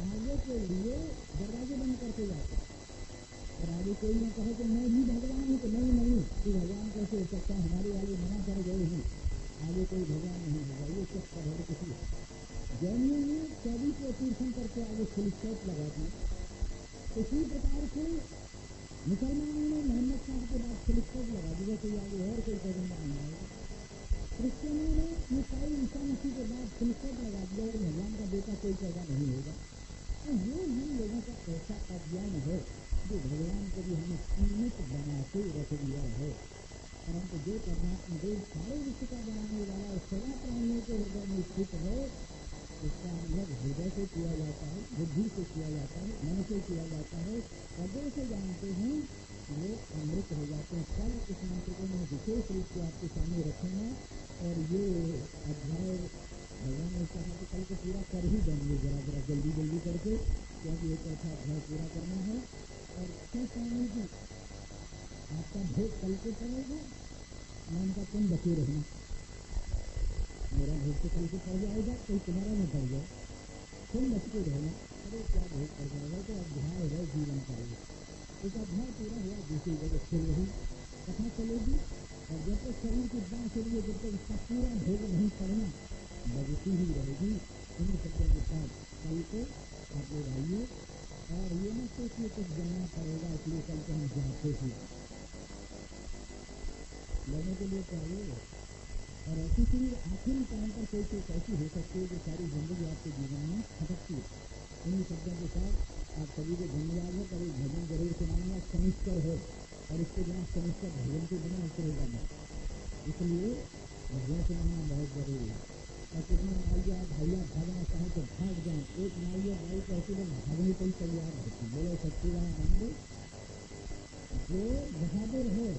आगे के लिए दरवाजे बंद करके जाते और आगे कोई न कहे कि मैं भी भगवान हूँ, तो नहीं तू भगवान कैसे हो सकता है, हमारे वाले मना कर गए हैं, आगे कोई भगवान नहीं होगा। ये सब कदर किसी जैनियों ने 24 तीर्थन करके आगे फुलस्टॉप लगा दी। इसी प्रकार से मुसलमानों ने मोहम्मद साहब के बाद फुलस्टॉप लगा दिया, कोई आगे और कोई पैगंबर नहीं आएगा। क्रिश्चियनों ने ईसाई ईसा मसीह के बाद फुलस्टॉप लगा दिया और भगवान का बेटा कोई पैदा नहीं होगा। तो ये हम लोगों का ऐसा अज्ञान है जो भगवान को भी हमें सीमित बना के रख दिया है। परंतु जो परमात्मा देव सारे विश्व का बनाने वाला और सदा प्राणियों के हृदय में स्थित है, इसका अनुभव हृदय से किया जाता है, बुद्धि से किया जाता है, मन से किया जाता है, पदों से जानते हैं, वो अमृत हो जाते हैं। कल इस मंत्र को मैं विशेष रूप से आपके सामने रखूंगा और ये अध्याय भगवान ने कहा कि कल को पूरा कर ही देंगे, जरा जल्दी करके, क्योंकि एक ऐसा अध्याय पूरा करना है। और श्री स्वामी जी आपका भोग कल को पड़ेगा, मैं उनका तुम बचे रहना, मेरा भोग तो कल को पड़ जाएगा, कोई तुम्हारा नहीं पड़ जाए, तुम बचते रहना। अरे क्या भोग पड़ जाएगा, तो अध्याय है जीवन का। एक अध्याय पूरा हुआ, दूसरी जगह फिर वही कथा चलेगी, और जब तक शरीर की बात चलिए, जब तक इसका पूरा भोग नहीं पड़ना, बजती ही रहेगी। इन शब्दों के साथ कल को आप लोग आइए, और ये न सोचिए कुछ जाना पड़ेगा इसलिए कल को हम जाते ही लेने के लिए चाहिए। और ऐसी चीज आखिरी टाइम पर कोई चीज ऐसी हो सकती है जो सारी जिंदगी आपके जीवन में खटकती है। इन्हीं शब्दों के साथ आप सभी को धन्यवाद है, कभी भजन जरूर सुनाना, शनिश्चर है, और इसके बिना शनिश्चर भजन के बिना उतरेगा नहीं, इसलिए भजन सुनाना बहुत जरूरी है। और कितने माइया भैया भागना चाहे तो भाग जाए, एक माइया भाई कहती है भागने को ही तैयार होती, बोले सच्चिदानंद। जो बहादुर है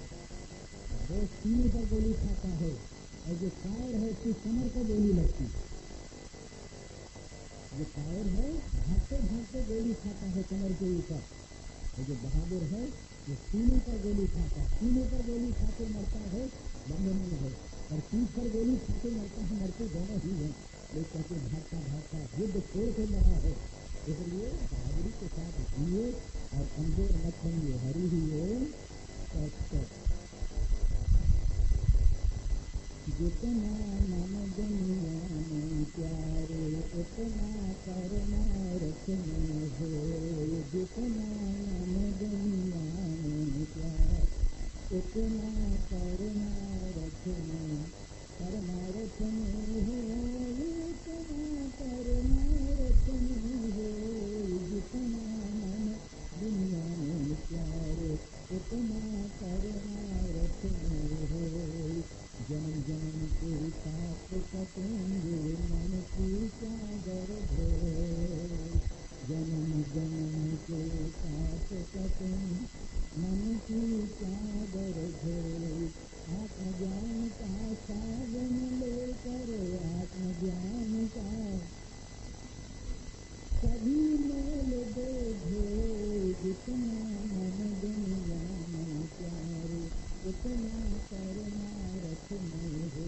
वो सीने पर गोली खाता है, और जो कायर है उसकी कमर पर गोली लगती है। जो कायर है भागते भागते गोली खाता है कमर के ऊपर, और जो बहादुर है वो सीने पर गोली खाता, सीने पर गोली खाते मरता है, बंधन में है, और पीठ पर गोली खाते मरता है, मरते दोनों ही है। लोग कहते भागता भागता युद्ध छोड़ के मरा है। इसलिए बहादुरी के साथ जिए और कमजोर मत बनिए। हरि ही ओम तत्सत। जितना मन दुनिया में प्यारे उतना करना रखने हो, जितना मन दुनिया में प्यार उतना करना रखने करना रखने हो, उतना करना रखने हो, जितना मन दुनिया में प्यारे उतना करना रखने हो। जन्म जन्म के साथ कटेंगे मन की चादर धोए, जन्म जन्म के साथ कटेंगे मन की चादर धोए। आत्मज्ञान का सावन लेकर आत्मज्ञान का सभी मेल दे धोए, जितना मन दुनिया में प्यारे उतना करना रखने हो,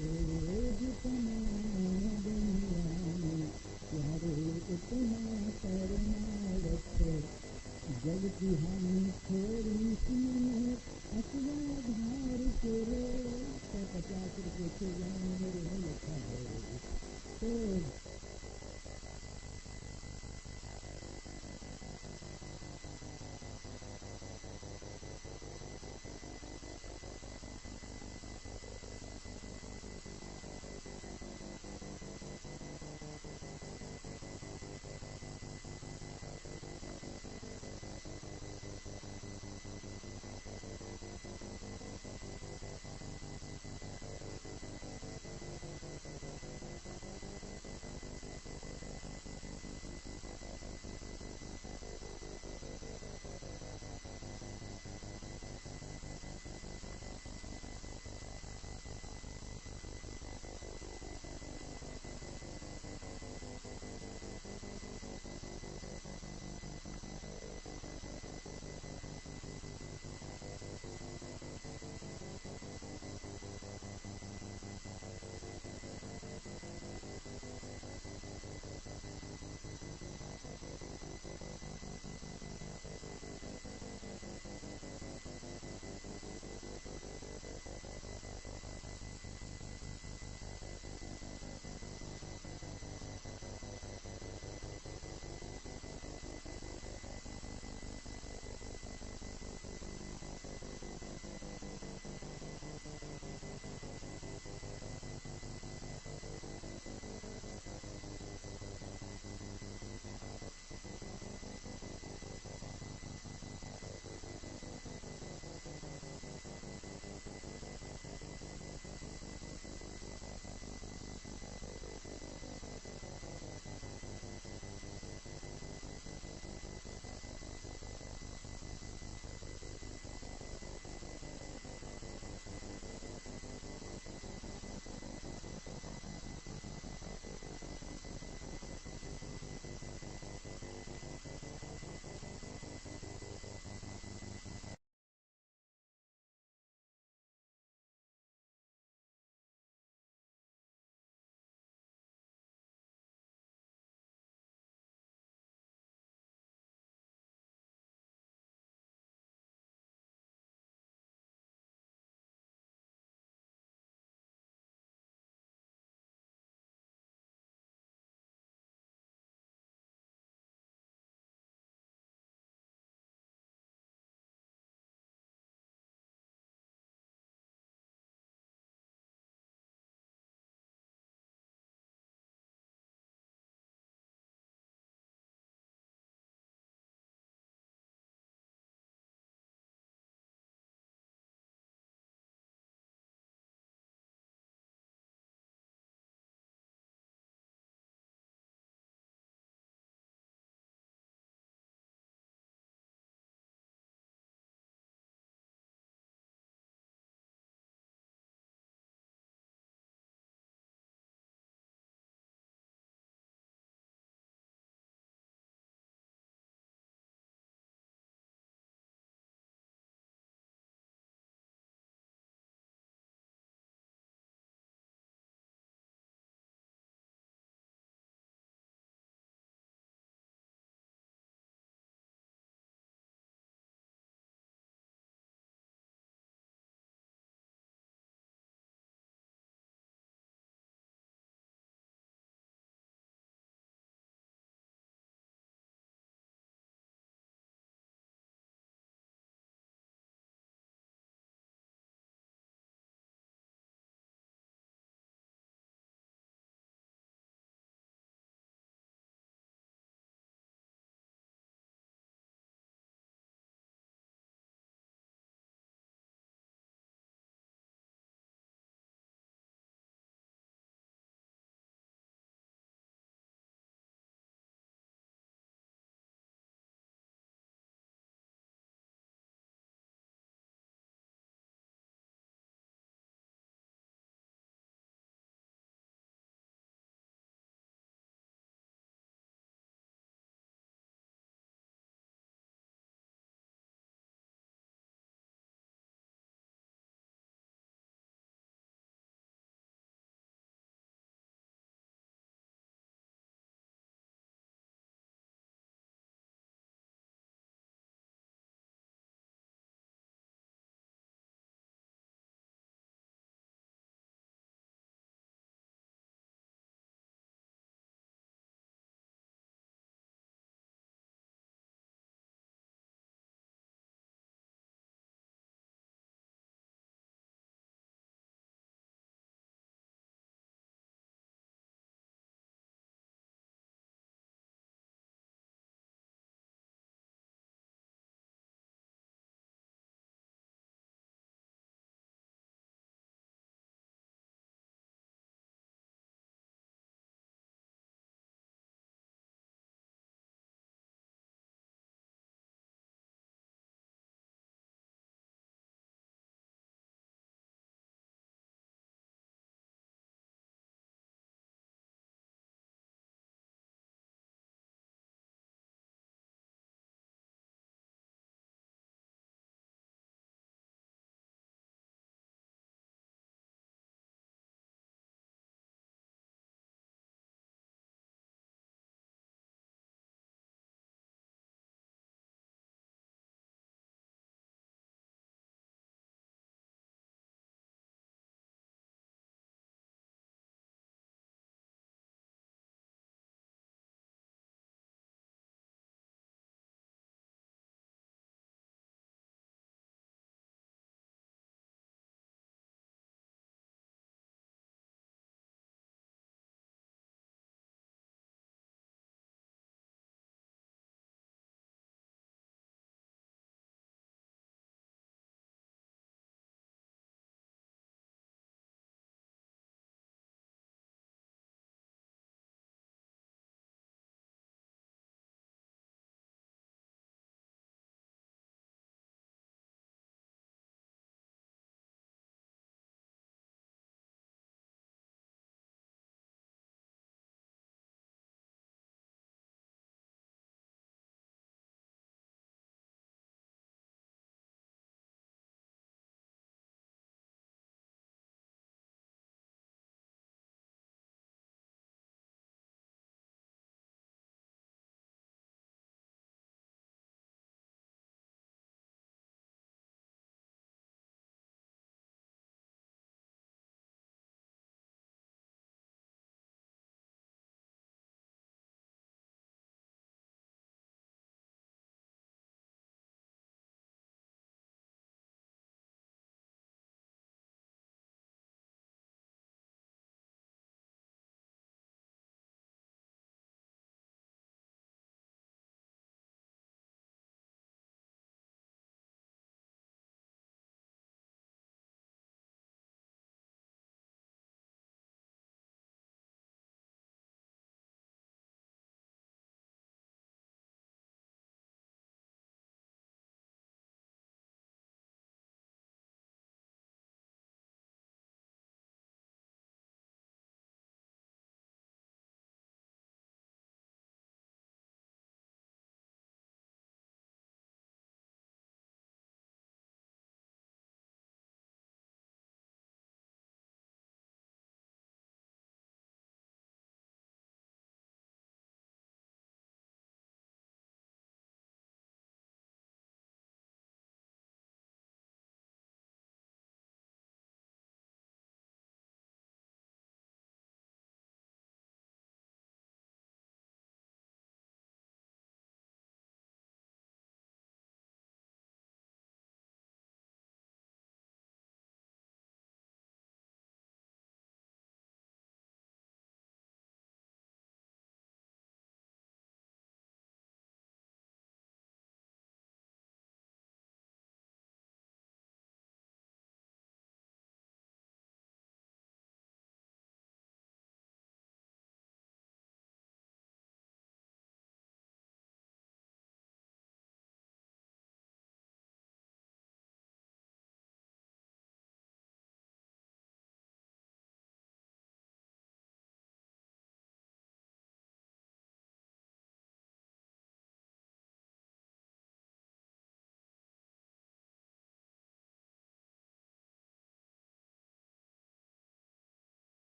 जितना मन दुनिया में प्यारे उतना करना रखो। जग की हानि थोड़ी सी